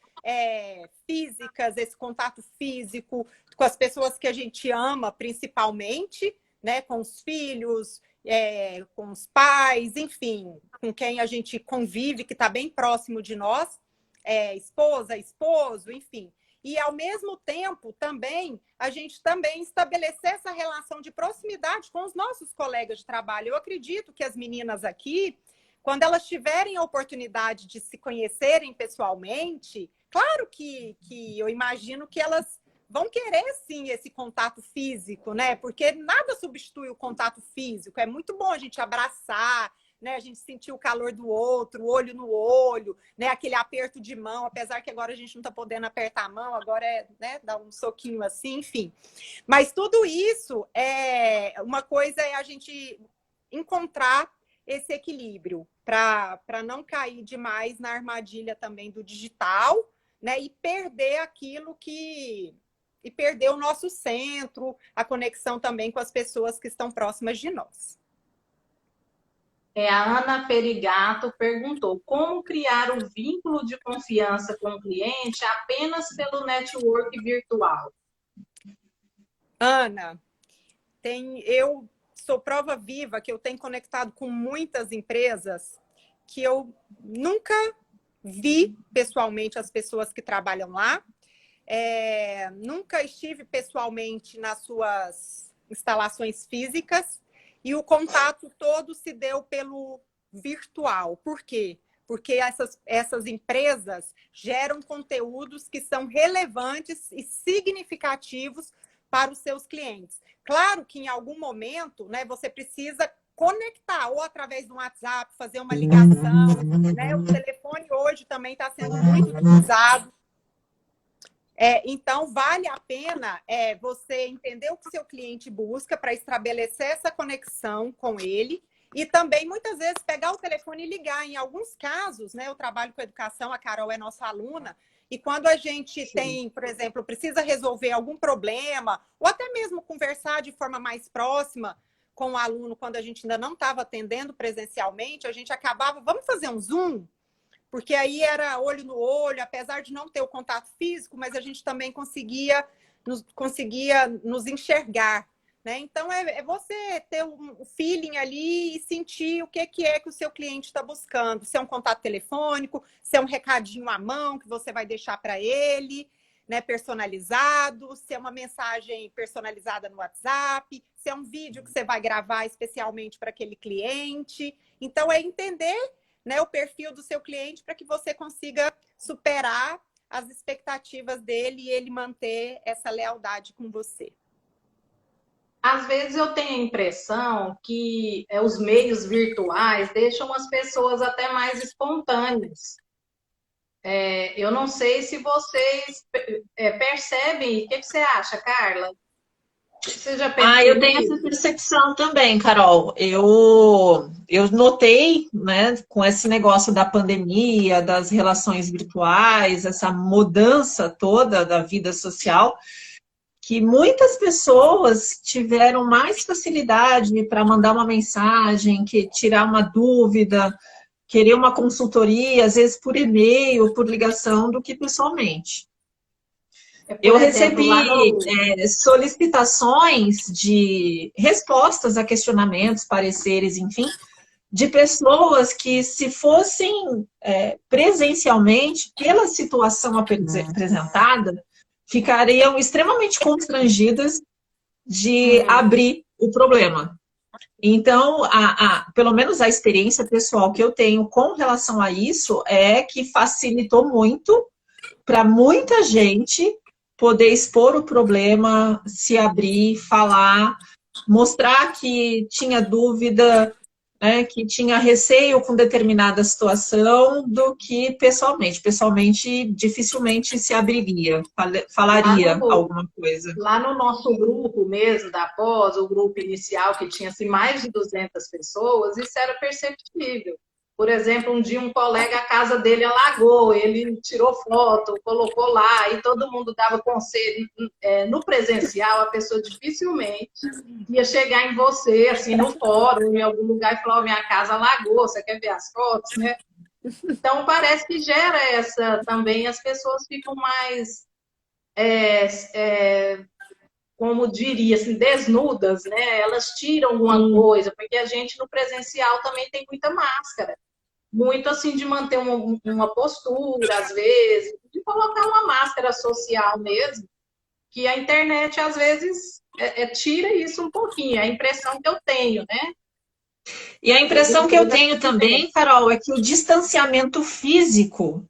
Speaker 4: físicas, esse contato físico com as pessoas que a gente ama, principalmente, né, com os filhos, com os pais, enfim, com quem a gente convive, que está bem próximo de nós, esposa, esposo, enfim. E, ao mesmo tempo, também, a gente também estabelecer essa relação de proximidade com os nossos colegas de trabalho. Eu acredito que as meninas aqui, quando elas tiverem a oportunidade de se conhecerem pessoalmente, claro que eu imagino que elas vão querer, sim, esse contato físico, né? Porque nada substitui o contato físico. É muito bom a gente abraçar, né? A gente sentir o calor do outro, olho no olho, né? Aquele aperto de mão, apesar que agora a gente não está podendo apertar a mão, agora né, dar um soquinho assim, enfim. Mas tudo isso, uma coisa é a gente encontrar esse equilíbrio para não cair demais na armadilha também do digital, né? E perder aquilo e perder o nosso centro, a conexão também com as pessoas que estão próximas de nós.
Speaker 1: A Ana Perigato perguntou: como criar um vínculo de confiança com o cliente apenas pelo network virtual?
Speaker 4: Ana, eu sou prova viva que eu tenho conectado com muitas empresas que eu nunca vi pessoalmente as pessoas que trabalham lá, nunca estive pessoalmente nas suas instalações físicas, e o contato todo se deu pelo virtual. Por quê? Porque essas empresas geram conteúdos que são relevantes e significativos para os seus clientes. Claro que em algum momento, né, você precisa conectar, ou através do WhatsApp, fazer uma ligação, né? O telefone hoje também está sendo muito utilizado. Então, vale a pena você entender o que seu cliente busca para estabelecer essa conexão com ele e também, muitas vezes, pegar o telefone e ligar. Em alguns casos, né, eu trabalho com educação, a Carol é nossa aluna, e quando a gente tem, por exemplo, precisa resolver algum problema ou até mesmo conversar de forma mais próxima com o aluno, quando a gente ainda não estava atendendo presencialmente, a gente acabava, vamos fazer um Zoom? Porque aí era olho no olho, apesar de não ter o contato físico, mas a gente também conseguia nos enxergar, né? Então, é você ter um feeling ali e sentir o que o seu cliente está buscando. Se é um contato telefônico, se é um recadinho à mão que você vai deixar para ele, né, personalizado, se é uma mensagem personalizada no WhatsApp, se é um vídeo que você vai gravar especialmente para aquele cliente. Então, é entender, né, o perfil do seu cliente para que você consiga superar as expectativas dele e ele manter essa lealdade com você.
Speaker 1: Às vezes eu tenho a impressão que os meios virtuais deixam as pessoas até mais espontâneas. Eu não sei se vocês percebem. O que você acha, Carla? Você já percebeu?
Speaker 2: Eu tenho essa percepção também, Carol. Eu notei, né, com esse negócio da pandemia, das relações virtuais, essa mudança toda da vida social, que muitas pessoas tiveram mais facilidade para mandar uma mensagem, que tirar uma dúvida, querer uma consultoria, às vezes por e-mail, por ligação, do que pessoalmente. Eu recebi solicitações de respostas a questionamentos, pareceres, enfim, de pessoas que, se fossem presencialmente, pela situação apresentada, ficariam extremamente constrangidas de abrir o problema. Então, pelo menos a experiência pessoal que eu tenho com relação a isso é que facilitou muito para muita gente poder expor o problema, se abrir, falar, mostrar que tinha dúvida, né, que tinha receio com determinada situação, do que pessoalmente. Pessoalmente, dificilmente se abriria, falaria alguma coisa.
Speaker 1: Lá no nosso grupo mesmo, da pós, o grupo inicial, que tinha assim, mais de 200 pessoas, isso era perceptível. Por exemplo, um dia um colega, a casa dele alagou, ele tirou foto, colocou lá, e todo mundo dava conselho. No presencial, a pessoa dificilmente ia chegar em você, assim, no fórum, em algum lugar, e falar: minha casa alagou, você quer ver as fotos, né? Então, parece que gera essa também, as pessoas ficam mais, como diria, assim, desnudas, né? Elas tiram alguma coisa, porque a gente no presencial também tem muita máscara. Muito assim de manter uma postura, às vezes, de colocar uma máscara social mesmo, que a internet, às vezes, tira isso um pouquinho, é a impressão que eu tenho, né?
Speaker 2: E a impressão que eu tenho também, Carol, é que o distanciamento físico,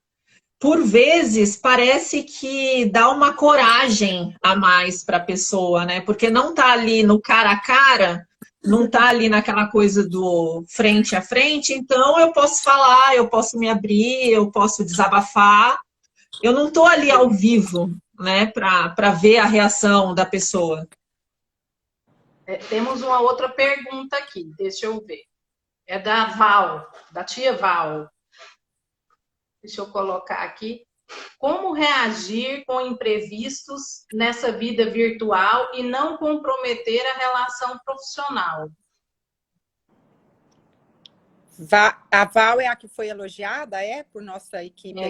Speaker 2: por vezes, parece que dá uma coragem a mais para a pessoa, né? Porque não está ali no cara a cara, não está ali naquela coisa do frente a frente, então eu posso falar, eu posso me abrir, eu posso desabafar. Eu não estou ali ao vivo, né, para ver a reação da pessoa.
Speaker 1: Temos uma outra pergunta aqui, deixa eu ver. É da Val, da tia Val. Deixa eu colocar aqui. Como reagir com imprevistos nessa vida virtual e não comprometer a relação profissional?
Speaker 4: A Val é a que foi elogiada, por nossa equipe?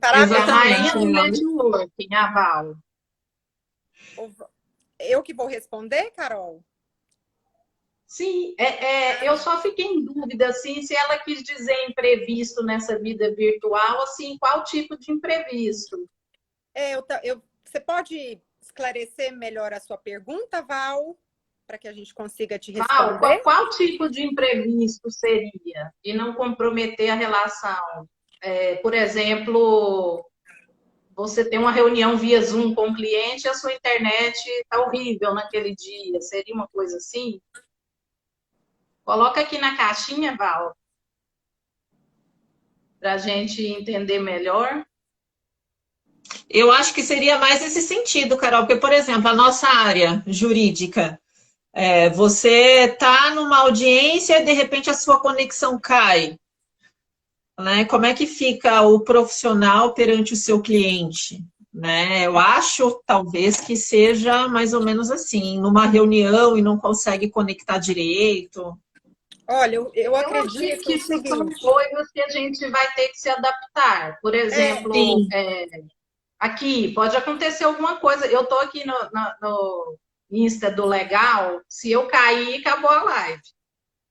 Speaker 1: Parabéns. A rainha do networking, a Val.
Speaker 4: Eu que vou responder, Carol?
Speaker 1: Sim, eu só fiquei em dúvida, assim, se ela quis dizer imprevisto nessa vida virtual, assim, qual tipo de imprevisto?
Speaker 4: Você pode esclarecer melhor a sua pergunta, Val, para que a gente consiga te responder?
Speaker 1: Val, qual tipo de imprevisto seria? E não comprometer a relação? Por exemplo, você tem uma reunião via Zoom com o cliente e a sua internet está horrível naquele dia, seria uma coisa assim? Coloca aqui na caixinha, Val, para a gente entender melhor.
Speaker 2: Eu acho que seria mais nesse sentido, Carol, porque, por exemplo, a nossa área jurídica, você está numa audiência e, de repente, a sua conexão cai. Né? Como é que fica o profissional perante o seu cliente? Né? Eu acho, talvez, que seja mais ou menos assim, numa reunião e não consegue conectar direito.
Speaker 4: Olha, eu acredito
Speaker 1: que isso são coisas que a gente vai ter que se adaptar. Por exemplo, aqui pode acontecer alguma coisa. Eu estou aqui no Insta do Legal, se eu cair, acabou a live.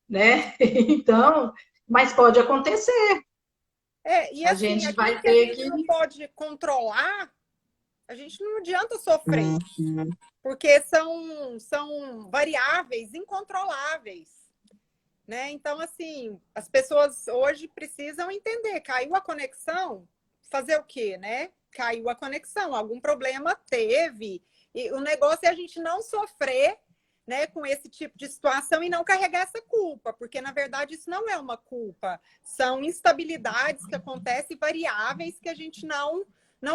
Speaker 1: Né? Então, mas pode acontecer.
Speaker 4: E assim, a gente vai ter que não pode controlar, a gente não adianta sofrer. Porque são variáveis incontroláveis. Né? Então, assim, as pessoas hoje precisam entender, caiu a conexão, fazer o quê, né? Caiu a conexão, algum problema teve, e o negócio é a gente não sofrer, né, com esse tipo de situação e não carregar essa culpa, porque, na verdade, isso não é uma culpa, são instabilidades que acontecem, variáveis que a gente não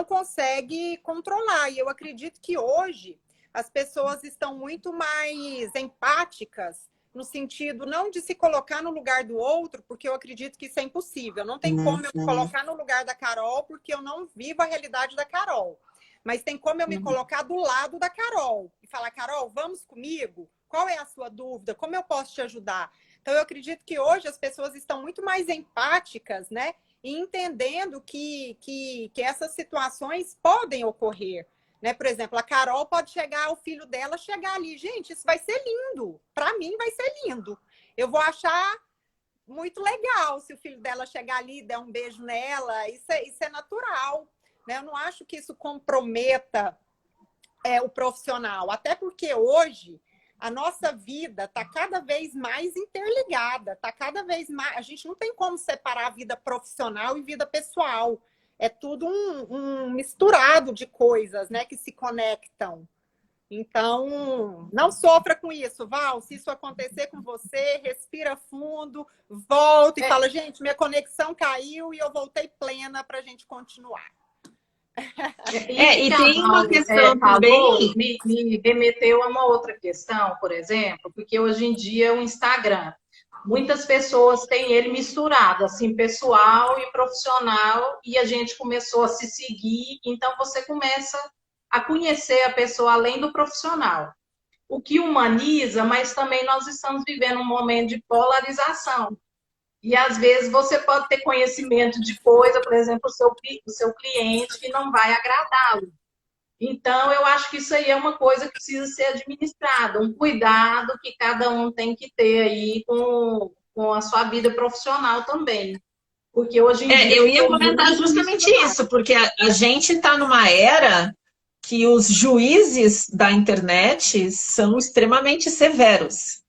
Speaker 4: consegue controlar, e eu acredito que hoje as pessoas estão muito mais empáticas, no sentido não de se colocar no lugar do outro, porque eu acredito que isso é impossível. Não tem como eu me colocar no lugar da Carol, porque eu não vivo a realidade da Carol. Mas tem como eu me colocar do lado da Carol e falar: Carol, vamos comigo? Qual é a sua dúvida? Como eu posso te ajudar? Então, eu acredito que hoje as pessoas estão muito mais empáticas, né? E entendendo que essas situações podem ocorrer. Né? Por exemplo, a Carol pode chegar, o filho dela chegar ali. Gente, isso vai ser lindo. Para mim, vai ser lindo. Eu vou achar muito legal se o filho dela chegar ali e der um beijo nela. Isso é natural. Né? Eu não acho que isso comprometa o profissional. Até porque hoje a nossa vida está cada vez mais interligada. Está cada vez mais... A gente não tem como separar a vida profissional e vida pessoal. É tudo um misturado de coisas, né, que se conectam. Então, não sofra com isso, Val. Se isso acontecer com você, respira fundo, volta e fala, gente, minha conexão caiu e eu voltei plena para a gente continuar.
Speaker 2: E tem uma questão também...
Speaker 1: Me remeteu a uma outra questão, por exemplo, porque hoje em dia o Instagram, muitas pessoas têm ele misturado, assim, pessoal e profissional, e a gente começou a se seguir, então você começa a conhecer a pessoa além do profissional. O que humaniza, mas também nós estamos vivendo um momento de polarização. E às vezes você pode ter conhecimento de coisa, por exemplo, o seu cliente, que não vai agradá-lo. Então, eu acho que isso aí é uma coisa que precisa ser administrada, um cuidado que cada um tem que ter aí com a sua vida profissional também. Porque hoje em dia...
Speaker 2: Eu ia comentar justamente isso, porque a gente está numa era que os juízes da internet são extremamente severos.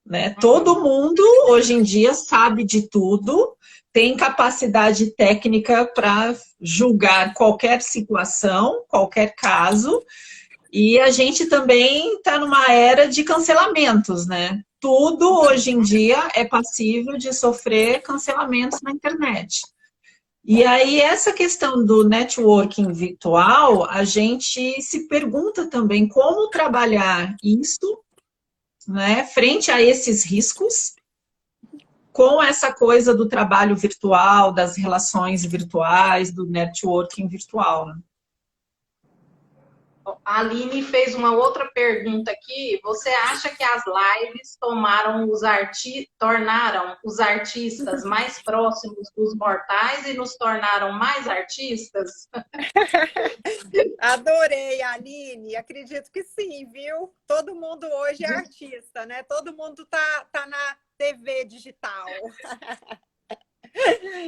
Speaker 2: Né? Todo mundo, hoje em dia, sabe de tudo, tem capacidade técnica para julgar qualquer situação, qualquer caso, e a gente também está numa era de cancelamentos, né? Tudo, hoje em dia, é passível de sofrer cancelamentos na internet. E aí, essa questão do networking virtual, a gente se pergunta também como trabalhar isso, né, frente a esses riscos, com essa coisa do trabalho virtual, das relações virtuais, do networking virtual. Né?
Speaker 1: A Aline fez uma outra pergunta aqui. Você acha que as lives tornaram os artistas mais próximos dos mortais e nos tornaram mais artistas?
Speaker 4: Adorei, Aline. Acredito que sim, viu? Todo mundo hoje é artista, né? Todo mundo tá na TV digital.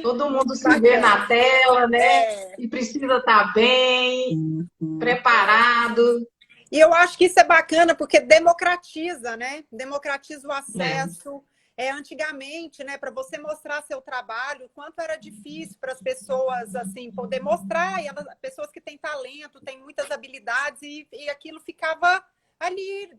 Speaker 1: Todo mundo se vê na tela, né? E precisa estar bem, preparado.
Speaker 4: E eu acho que isso é bacana porque democratiza, né? Democratiza o acesso. Antigamente, né, para você mostrar seu trabalho, o quanto era difícil para as pessoas assim poder mostrar, e pessoas que têm talento, têm muitas habilidades, e aquilo ficava ali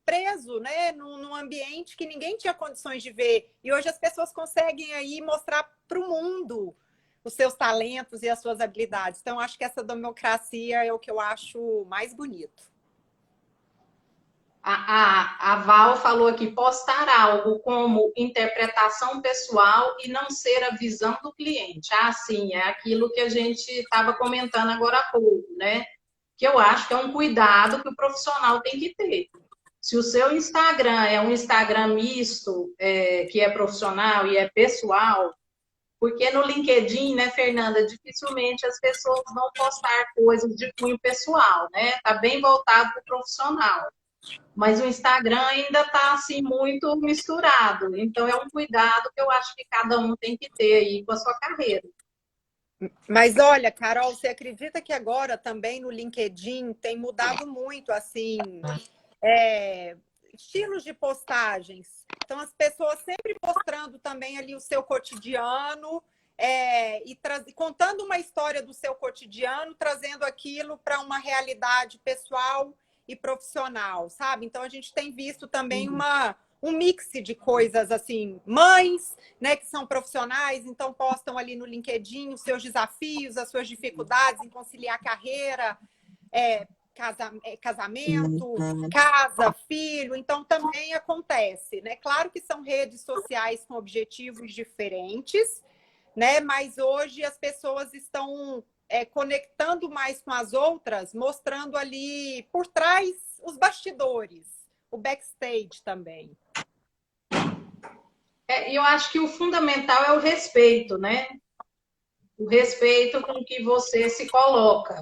Speaker 4: preso, né, num ambiente que ninguém tinha condições de ver. E hoje as pessoas conseguem aí mostrar para o mundo os seus talentos e as suas habilidades. Então, acho que essa democracia é o que eu acho mais bonito.
Speaker 1: A Val falou aqui, postar algo como interpretação pessoal e não ser a visão do cliente. Sim, é aquilo que a gente estava comentando agora há pouco, né? Que eu acho que é um cuidado que o profissional tem que ter. Se o seu Instagram é um Instagram misto, que é profissional e é pessoal, porque no LinkedIn, né, Fernanda, dificilmente as pessoas vão postar coisas de cunho pessoal, né? Tá bem voltado para o profissional. Mas o Instagram ainda está assim, muito misturado. Então, é um cuidado que eu acho que cada um tem que ter aí com a sua carreira.
Speaker 4: Mas olha, Carol, você acredita que agora também no LinkedIn tem mudado muito, assim, estilos de postagens? Então, as pessoas sempre mostrando também ali o seu cotidiano e contando uma história do seu cotidiano, trazendo aquilo para uma realidade pessoal e profissional, sabe? Então, a gente tem visto também um mix de coisas, assim, mães, né, que são profissionais, então postam ali no LinkedIn os seus desafios, as suas dificuldades em conciliar carreira, casamento, casa, filho, então também acontece, né? Claro que são redes sociais com objetivos diferentes, né? Mas hoje as pessoas estão conectando mais com as outras, mostrando ali por trás os bastidores, o backstage também.
Speaker 1: E eu acho que o fundamental é o respeito, né? O respeito com que você se coloca.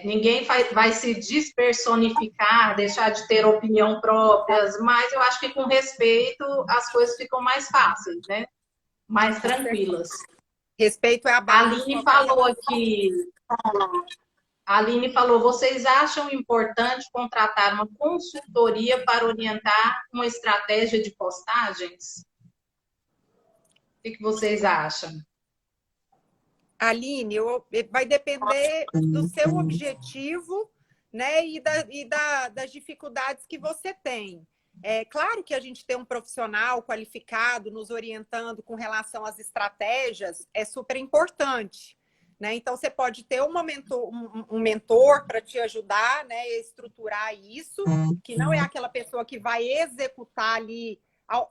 Speaker 1: Ninguém vai se despersonificar, deixar de ter opinião próprias, mas eu acho que com respeito as coisas ficam mais fáceis, né? Mais tranquilas.
Speaker 4: Respeito é a
Speaker 1: A
Speaker 4: base.
Speaker 1: Aline falou aqui, a Aline falou, vocês acham importante contratar uma consultoria para orientar uma estratégia de postagens? O que vocês acham?
Speaker 4: Aline, vai depender do seu objetivo, né, das dificuldades que você tem. É claro que a gente ter um profissional qualificado nos orientando com relação às estratégias é super importante, né? Então, você pode ter um mentor para te ajudar, né, a estruturar isso, que não é aquela pessoa que vai executar ali,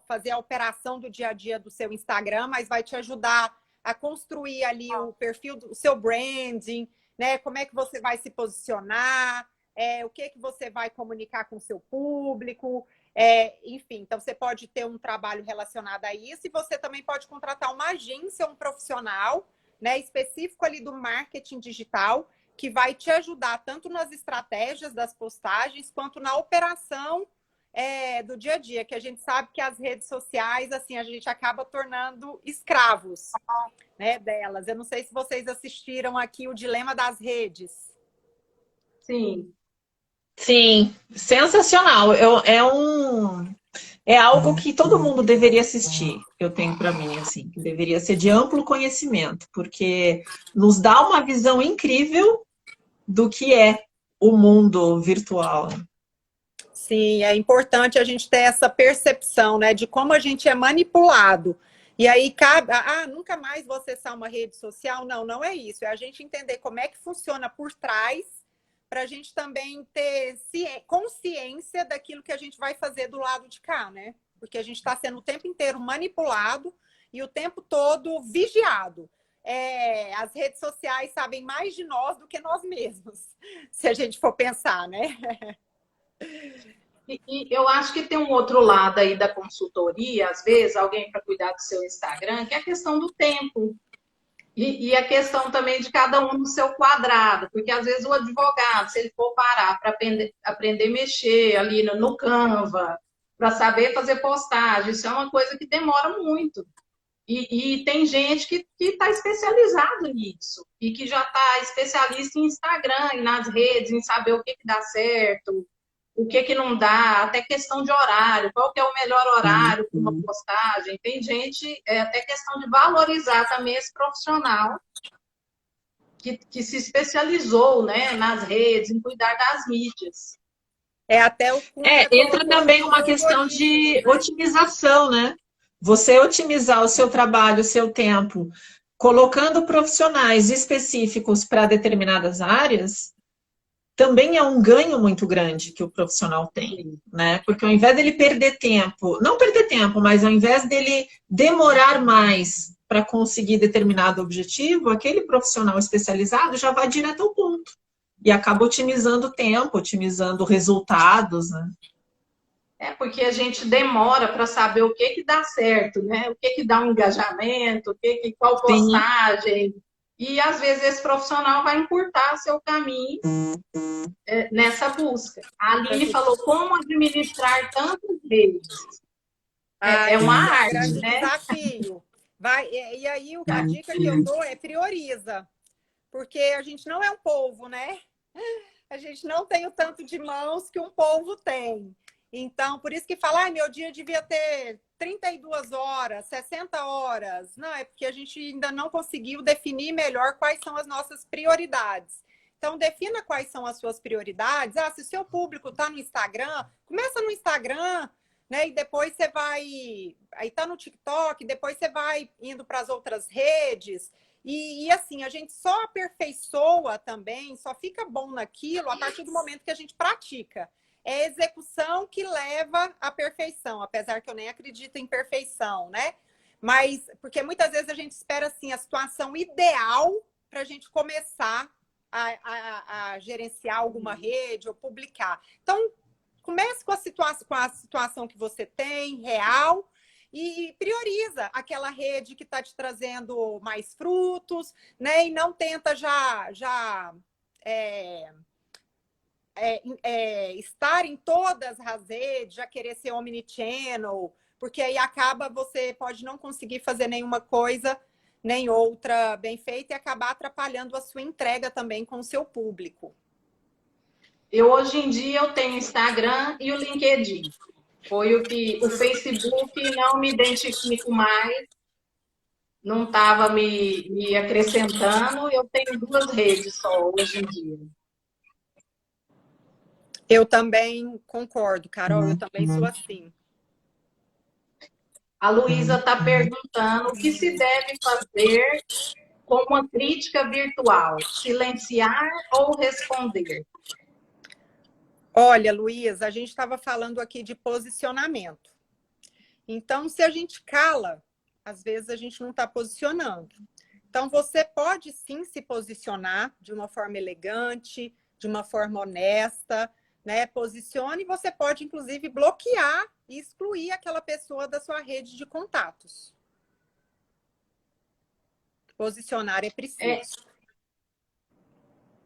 Speaker 4: fazer a operação do dia a dia do seu Instagram, mas vai te ajudar a construir ali o perfil do seu branding, né? Como é que você vai se posicionar, o que você vai comunicar com o seu público, enfim. Então, você pode ter um trabalho relacionado a isso e você também pode contratar uma agência, um profissional, né, específico ali do marketing digital, que vai te ajudar tanto nas estratégias das postagens, quanto na operação do dia a dia, que a gente sabe que as redes sociais, assim, a gente acaba tornando escravos, né, delas. Eu não sei se vocês assistiram aqui o Dilema das Redes.
Speaker 1: Sim.
Speaker 2: Sim, sensacional. É algo que todo mundo deveria assistir, eu tenho para mim, assim, que deveria ser de amplo conhecimento, porque nos dá uma visão incrível do que é o mundo virtual.
Speaker 4: Sim, é importante a gente ter essa percepção, né, de como a gente é manipulado. E aí cabe, nunca mais vou acessar uma rede social. Não, não é isso. É a gente entender como é que funciona por trás, para a gente também ter consciência daquilo que a gente vai fazer do lado de cá, né? Porque a gente está sendo o tempo inteiro manipulado e o tempo todo vigiado. As redes sociais sabem mais de nós do que nós mesmos, se a gente for pensar, né?
Speaker 1: E eu acho que tem um outro lado aí da consultoria, às vezes, alguém para cuidar do seu Instagram, que é a questão do tempo. E a questão também de cada um no seu quadrado, porque às vezes o advogado, se ele for parar para aprender a mexer ali no Canva, para saber fazer postagem, isso é uma coisa que demora muito. E tem gente que está especializado nisso, e que já está especialista em Instagram e nas redes, em saber o que dá certo, o que não dá, até questão de horário, qual que é o melhor horário para uma postagem. Tem gente, até questão de valorizar também esse profissional que se especializou, né, nas redes, em cuidar das mídias.
Speaker 2: Entra também uma questão de otimização, né? Você otimizar o seu trabalho, o seu tempo, colocando profissionais específicos para determinadas áreas, também é um ganho muito grande que o profissional tem, né? Porque ao invés dele perder tempo, não perder tempo, mas ao invés dele demorar mais para conseguir determinado objetivo, aquele profissional especializado já vai direto ao ponto e acaba otimizando o tempo, otimizando resultados, né?
Speaker 1: Porque a gente demora para saber o que dá certo, né? O que dá um engajamento, qual postagem. Sim. E, às vezes, esse profissional vai encurtar seu caminho nessa busca. A Aline falou como administrar tantas redes. É uma arte, né?
Speaker 4: Desafio. E aí, a dica que eu dou é prioriza. Porque a gente não é um polvo, né? A gente não tem o tanto de mãos que um polvo tem. Então, por isso que fala, meu dia devia ter 32 horas, 60 horas. Não, é porque a gente ainda não conseguiu definir melhor quais são as nossas prioridades. Então, defina quais são as suas prioridades. Se o seu público está no Instagram, começa no Instagram, né? E depois você vai... Aí está no TikTok, depois você vai indo para as outras redes. E assim, a gente só aperfeiçoa também, só fica bom naquilo a partir do momento que a gente pratica. É a execução que leva à perfeição, apesar que eu nem acredito em perfeição, né? Mas, porque muitas vezes a gente espera, assim, a situação ideal para a gente começar a gerenciar alguma rede ou publicar. Então, comece com a situação que você tem, real, e prioriza aquela rede que está te trazendo mais frutos, né? E não tenta estar em todas as redes, já querer ser omnichannel, porque aí você pode não conseguir fazer nenhuma coisa, nem outra bem feita e acabar atrapalhando a sua entrega também com o seu público.
Speaker 1: Hoje em dia, eu tenho o Instagram e o LinkedIn. Foi o Facebook não me identifico mais, não estava me acrescentando. Eu tenho 2 redes só hoje em dia.
Speaker 4: Eu também concordo, Carol, eu também sou assim.
Speaker 1: A Luísa está perguntando o que se deve fazer com uma crítica virtual, silenciar ou responder?
Speaker 4: Olha, Luísa, a gente estava falando aqui de posicionamento. Então, se a gente cala, às vezes a gente não está posicionando. Então, você pode sim se posicionar de uma forma elegante, de uma forma honesta, né? Posicione e você pode, inclusive, bloquear e excluir aquela pessoa da sua rede de contatos. Posicionar é preciso.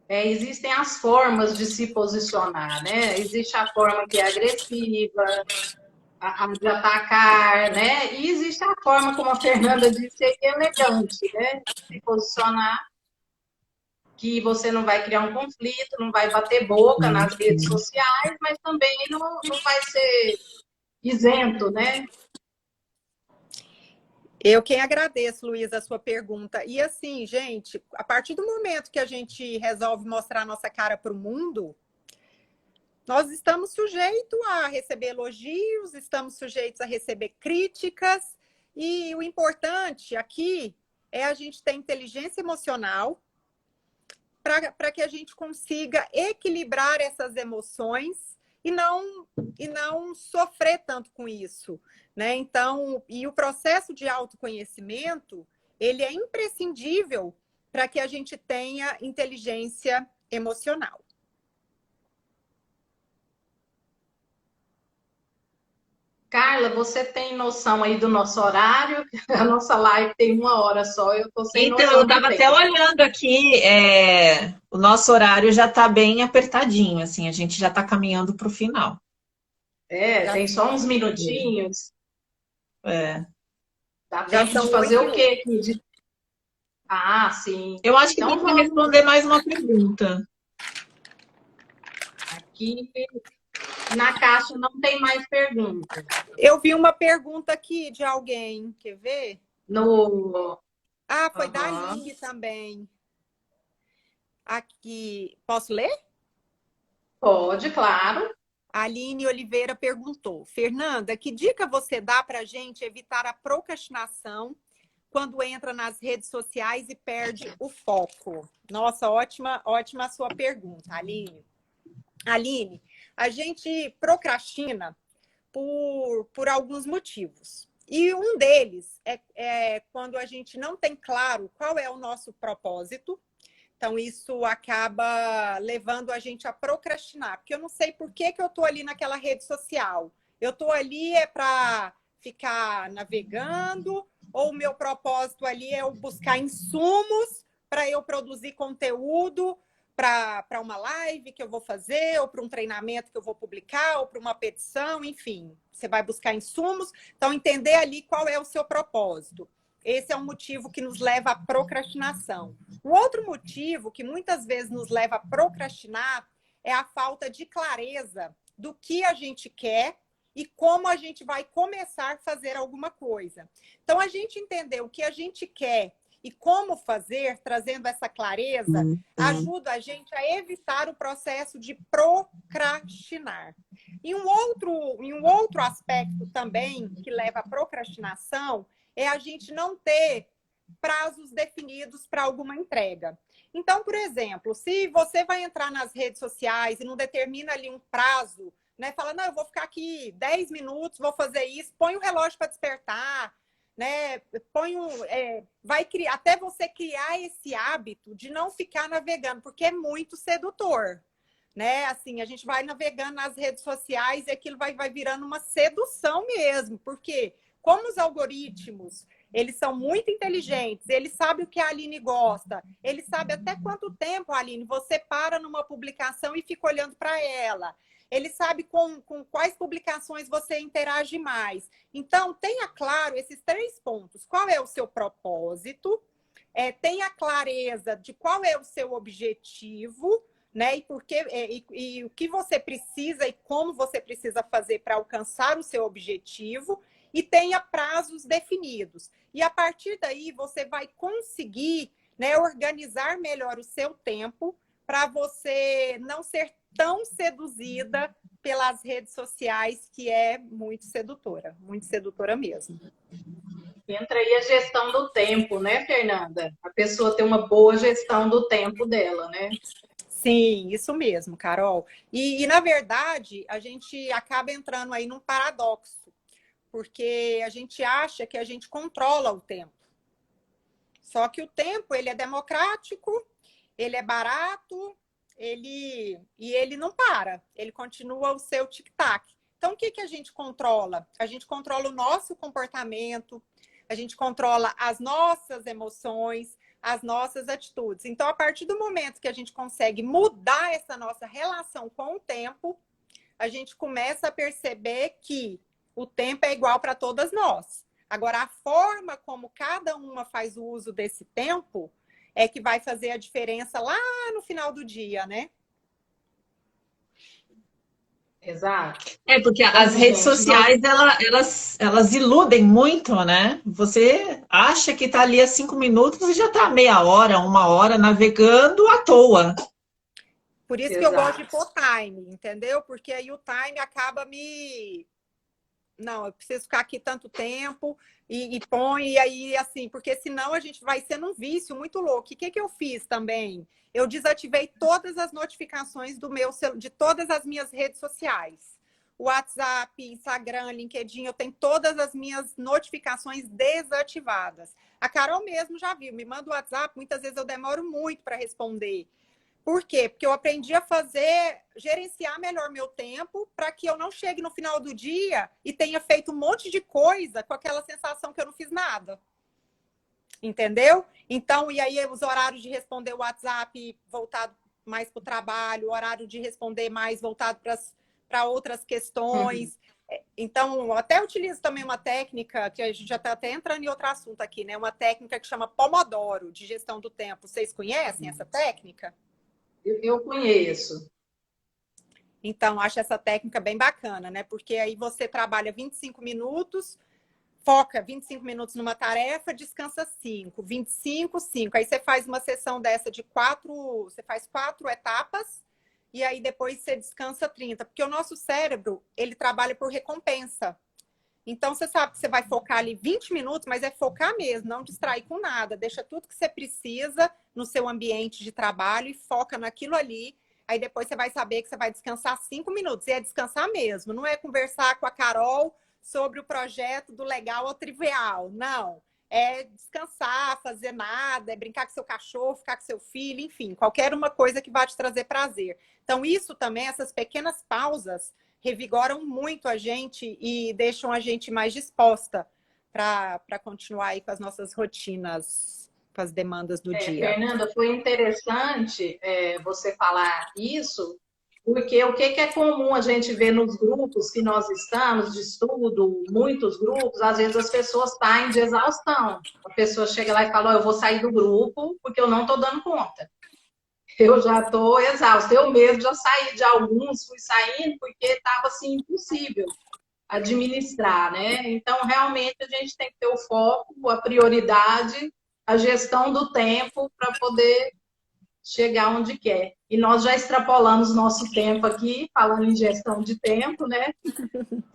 Speaker 1: Existem as formas de se posicionar, né? Existe a forma que é agressiva, a de atacar, né? E existe a forma, como a Fernanda disse, elegante, né? Se posicionar, que você não vai criar um conflito, não vai bater boca nas redes sociais, mas também não vai ser isento, né?
Speaker 4: Eu quem agradeço, Luísa, a sua pergunta. E assim, gente, a partir do momento que a gente resolve mostrar a nossa cara para o mundo, nós estamos sujeitos a receber elogios, estamos sujeitos a receber críticas, e o importante aqui é a gente ter inteligência emocional para que a gente consiga equilibrar essas emoções e não sofrer tanto com isso, né? Então, e o processo de autoconhecimento, ele é imprescindível para que a gente tenha inteligência emocional.
Speaker 1: Carla, você tem noção aí do nosso horário? A nossa live tem 1 hora só, eu estou sem noção.
Speaker 2: Então, eu estava até olhando aqui, o nosso horário já está bem apertadinho, assim, a gente já está caminhando para o final.
Speaker 1: Tem só uns minutinhos. Dá
Speaker 4: Já
Speaker 1: tempo de fazer o quê aqui? Sim.
Speaker 2: Eu acho que então, vou responder mais uma pergunta.
Speaker 1: Aqui na caixa não tem mais perguntas.
Speaker 4: Eu vi uma pergunta aqui de alguém, quer ver? Foi da Aline também. Aqui, posso ler?
Speaker 1: Pode, claro.
Speaker 4: A Aline Oliveira perguntou: Fernanda, que dica você dá para a gente evitar a procrastinação quando entra nas redes sociais e perde o foco? Nossa, ótima a sua pergunta, Aline. Aline, a gente procrastina por alguns motivos. E um deles é quando a gente não tem claro qual é o nosso propósito. Então, isso acaba levando a gente a procrastinar. Porque eu não sei por que eu estou ali naquela rede social. Eu estou ali para ficar navegando, ou o meu propósito ali é eu buscar insumos para eu produzir conteúdo para uma live que eu vou fazer, ou para um treinamento que eu vou publicar, ou para uma petição, enfim. Você vai buscar insumos. Então, entender ali qual é o seu propósito. Esse é um motivo que nos leva à procrastinação. Um outro motivo que muitas vezes nos leva a procrastinar é a falta de clareza do que a gente quer e como a gente vai começar a fazer alguma coisa. Então, a gente entender o que a gente quer e como fazer, trazendo essa clareza, ajuda a gente a evitar o processo de procrastinar. E um outro aspecto também que leva à procrastinação é a gente não ter prazos definidos para alguma entrega. Então, por exemplo, se você vai entrar nas redes sociais e não determina ali um prazo, né? Fala, não, eu vou ficar aqui 10 minutos, vou fazer isso, põe o relógio para despertar, né? Vai criar, até você criar esse hábito de não ficar navegando, porque é muito sedutor, né? Assim, a gente vai navegando nas redes sociais e aquilo vai virando uma sedução mesmo, porque como os algoritmos, eles são muito inteligentes, eles sabem o que a Aline gosta, eles sabem até quanto tempo, Aline, você para numa publicação e fica olhando para ela. Ele sabe com quais publicações você interage mais. Então, tenha claro esses 3 pontos. Qual é o seu propósito? Tenha clareza de qual é o seu objetivo, né? E o que você precisa e como você precisa fazer para alcançar o seu objetivo. E tenha prazos definidos. E a partir daí, você vai conseguir, né, organizar melhor o seu tempo para você não ser tão seduzida pelas redes sociais, que é muito sedutora mesmo.
Speaker 1: Entra aí a gestão do tempo, né, Fernanda? A pessoa ter uma boa gestão do tempo dela, né?
Speaker 4: Sim, isso mesmo, Carol. E na verdade, a gente acaba entrando aí num paradoxo, porque a gente acha que a gente controla o tempo. Só que o tempo, ele é democrático, ele é barato, ele não para, ele continua o seu tic-tac. Então, o que a gente controla? A gente controla o nosso comportamento, a gente controla as nossas emoções, as nossas atitudes. Então, a partir do momento que a gente consegue mudar essa nossa relação com o tempo, a gente começa a perceber que o tempo é igual para todas nós. Agora, a forma como cada uma faz o uso desse tempo é que vai fazer a diferença lá no final do dia, né?
Speaker 1: Exato.
Speaker 2: Porque as redes sociais, elas iludem muito, né? Você acha que está ali há 5 minutos e já está meia hora, 1 hora navegando à toa.
Speaker 4: Por isso que eu gosto de pôr time, entendeu? Porque aí o time acaba me... Não, eu preciso ficar aqui tanto tempo e põe, e aí assim, porque senão a gente vai sendo um vício muito louco. E o que eu fiz também? Eu desativei todas as notificações de todas as minhas redes sociais. WhatsApp, Instagram, LinkedIn, eu tenho todas as minhas notificações desativadas. A Carol mesmo já viu, me manda o WhatsApp, muitas vezes eu demoro muito para responder. Por quê? Porque eu aprendi a gerenciar melhor meu tempo para que eu não chegue no final do dia e tenha feito um monte de coisa com aquela sensação que eu não fiz nada. Entendeu? Então, e aí os horários de responder o WhatsApp voltado mais para o trabalho, o horário de responder mais voltado para outras questões. Então, eu até utilizo também uma técnica, que a gente já está até entrando em outro assunto aqui, né? Uma técnica que chama Pomodoro, de gestão do tempo. Vocês conhecem essa técnica?
Speaker 1: Eu conheço.
Speaker 4: Então, acho essa técnica bem bacana, né? Porque aí você trabalha 25 minutos, foca 25 minutos numa tarefa, descansa 5, 25, 5. Aí você faz uma sessão dessa de 4, você faz 4 etapas e aí depois você descansa 30. Porque o nosso cérebro, ele trabalha por recompensa. Então, você sabe que você vai focar ali 20 minutos, mas é focar mesmo, não distrair com nada. Deixa tudo que você precisa no seu ambiente de trabalho e foca naquilo ali. Aí depois você vai saber que você vai descansar 5 minutos. E é descansar mesmo, não é conversar com a Carol sobre o projeto do legal ao trivial. Não, é descansar, fazer nada, é brincar com seu cachorro, ficar com seu filho, enfim, qualquer uma coisa que vai te trazer prazer. Então, isso também, essas pequenas pausas, revigoram muito a gente e deixam a gente mais disposta para continuar aí com as nossas rotinas, com as demandas do dia.
Speaker 1: Fernanda, foi interessante você falar isso, porque o que é comum a gente ver nos grupos que nós estamos, de estudo, muitos grupos, às vezes as pessoas saem de exaustão. A pessoa chega lá e fala, eu vou sair do grupo porque eu não estou dando conta. Eu já estou exausta. Eu mesmo já saí de alguns, fui saindo porque estava assim, impossível administrar, né? Então, realmente, a gente tem que ter o foco, a prioridade, a gestão do tempo para poder chegar onde quer. E nós já extrapolamos nosso tempo aqui, falando em gestão de tempo, né?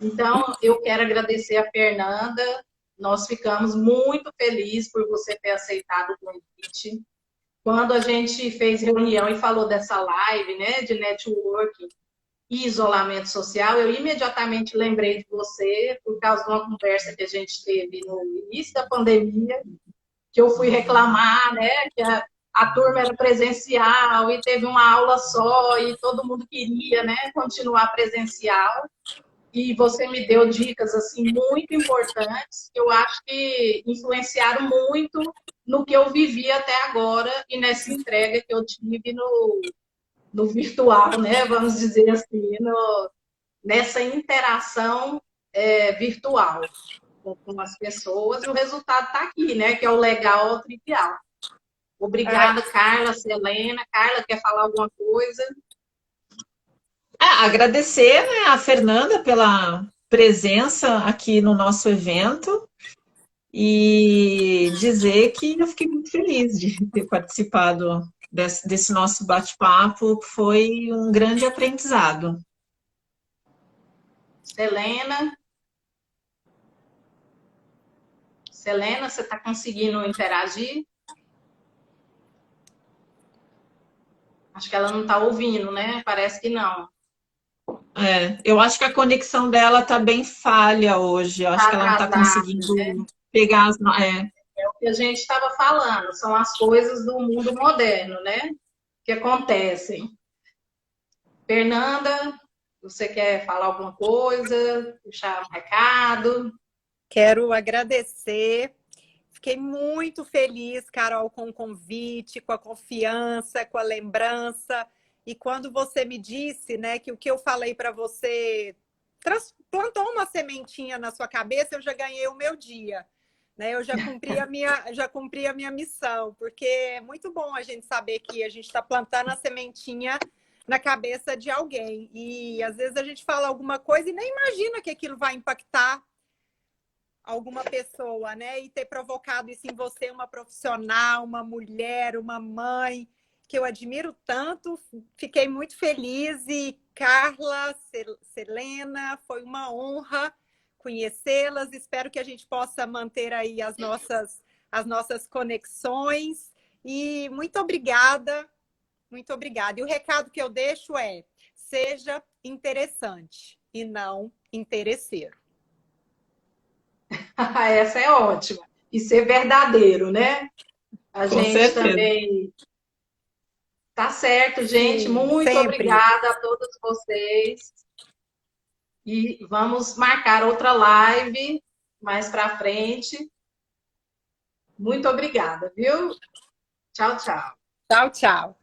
Speaker 1: Então, eu quero agradecer a Fernanda. Nós ficamos muito felizes por você ter aceitado o convite. Quando a gente fez reunião e falou dessa live, né, de networking e isolamento social, eu imediatamente lembrei de você por causa de uma conversa que a gente teve no início da pandemia, que eu fui reclamar, né, que a turma era presencial e teve uma aula só e todo mundo queria, né, continuar presencial. E você me deu dicas assim muito importantes, que eu acho que influenciaram muito no que eu vivi até agora e nessa entrega que eu tive no virtual, né? Vamos dizer assim, nessa interação virtual com as pessoas. E o resultado está aqui, né? Que é o legal ao trivial. Obrigada, Carla, Selena. Carla, quer falar alguma coisa?
Speaker 2: Agradecer, né, a Fernanda pela presença aqui no nosso evento e dizer que eu fiquei muito feliz de ter participado desse nosso bate-papo, que foi um grande aprendizado.
Speaker 1: Selena, você está conseguindo interagir? Acho que ela não está ouvindo, né? Parece que não.
Speaker 2: Eu acho que a conexão dela está bem falha hoje. Eu acho que ela não está conseguindo pegar as.
Speaker 1: É o que a gente estava falando, são as coisas do mundo moderno, né? Que acontecem. Fernanda, você quer falar alguma coisa? Deixar um recado?
Speaker 4: Quero agradecer. Fiquei muito feliz, Carol, com o convite, com a confiança, com a lembrança. E quando você me disse, né, que o que eu falei para você plantou uma sementinha na sua cabeça, eu já ganhei o meu dia. Né? Eu já cumpri a minha missão, porque é muito bom a gente saber que a gente está plantando a sementinha na cabeça de alguém. E às vezes a gente fala alguma coisa e nem imagina que aquilo vai impactar alguma pessoa, né? E ter provocado isso em você, uma profissional, uma mulher, uma mãe, que eu admiro tanto. Fiquei muito feliz. E Carla, Selena, foi uma honra conhecê-las. Espero que a gente possa manter aí as nossas conexões. E muito obrigada, muito obrigada. E o recado que eu deixo é: seja interessante e não interesseiro.
Speaker 1: Essa é ótima. E ser verdadeiro, né? A
Speaker 2: Com
Speaker 1: gente
Speaker 2: certeza.
Speaker 1: também. Tá certo, gente.
Speaker 4: Sim,
Speaker 1: muito
Speaker 4: sempre.
Speaker 1: obrigada a todos vocês. E vamos marcar outra live mais para frente. Muito obrigada, viu? Tchau, tchau.
Speaker 4: Tchau, tchau.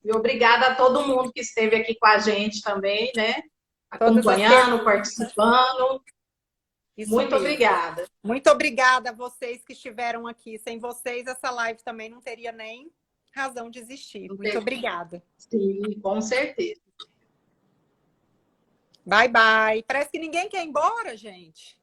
Speaker 1: E obrigada a todo mundo que esteve aqui com a gente também, né?
Speaker 4: Todas as
Speaker 1: Acompanhando, participando.
Speaker 4: Isso
Speaker 1: Muito
Speaker 4: mesmo.
Speaker 1: obrigada.
Speaker 4: Muito obrigada a vocês que estiveram aqui. Sem vocês, essa live também não teria nem razão de existir. Muito obrigada.
Speaker 1: Sim, com certeza.
Speaker 4: Bye, bye. Parece que ninguém quer ir embora, gente.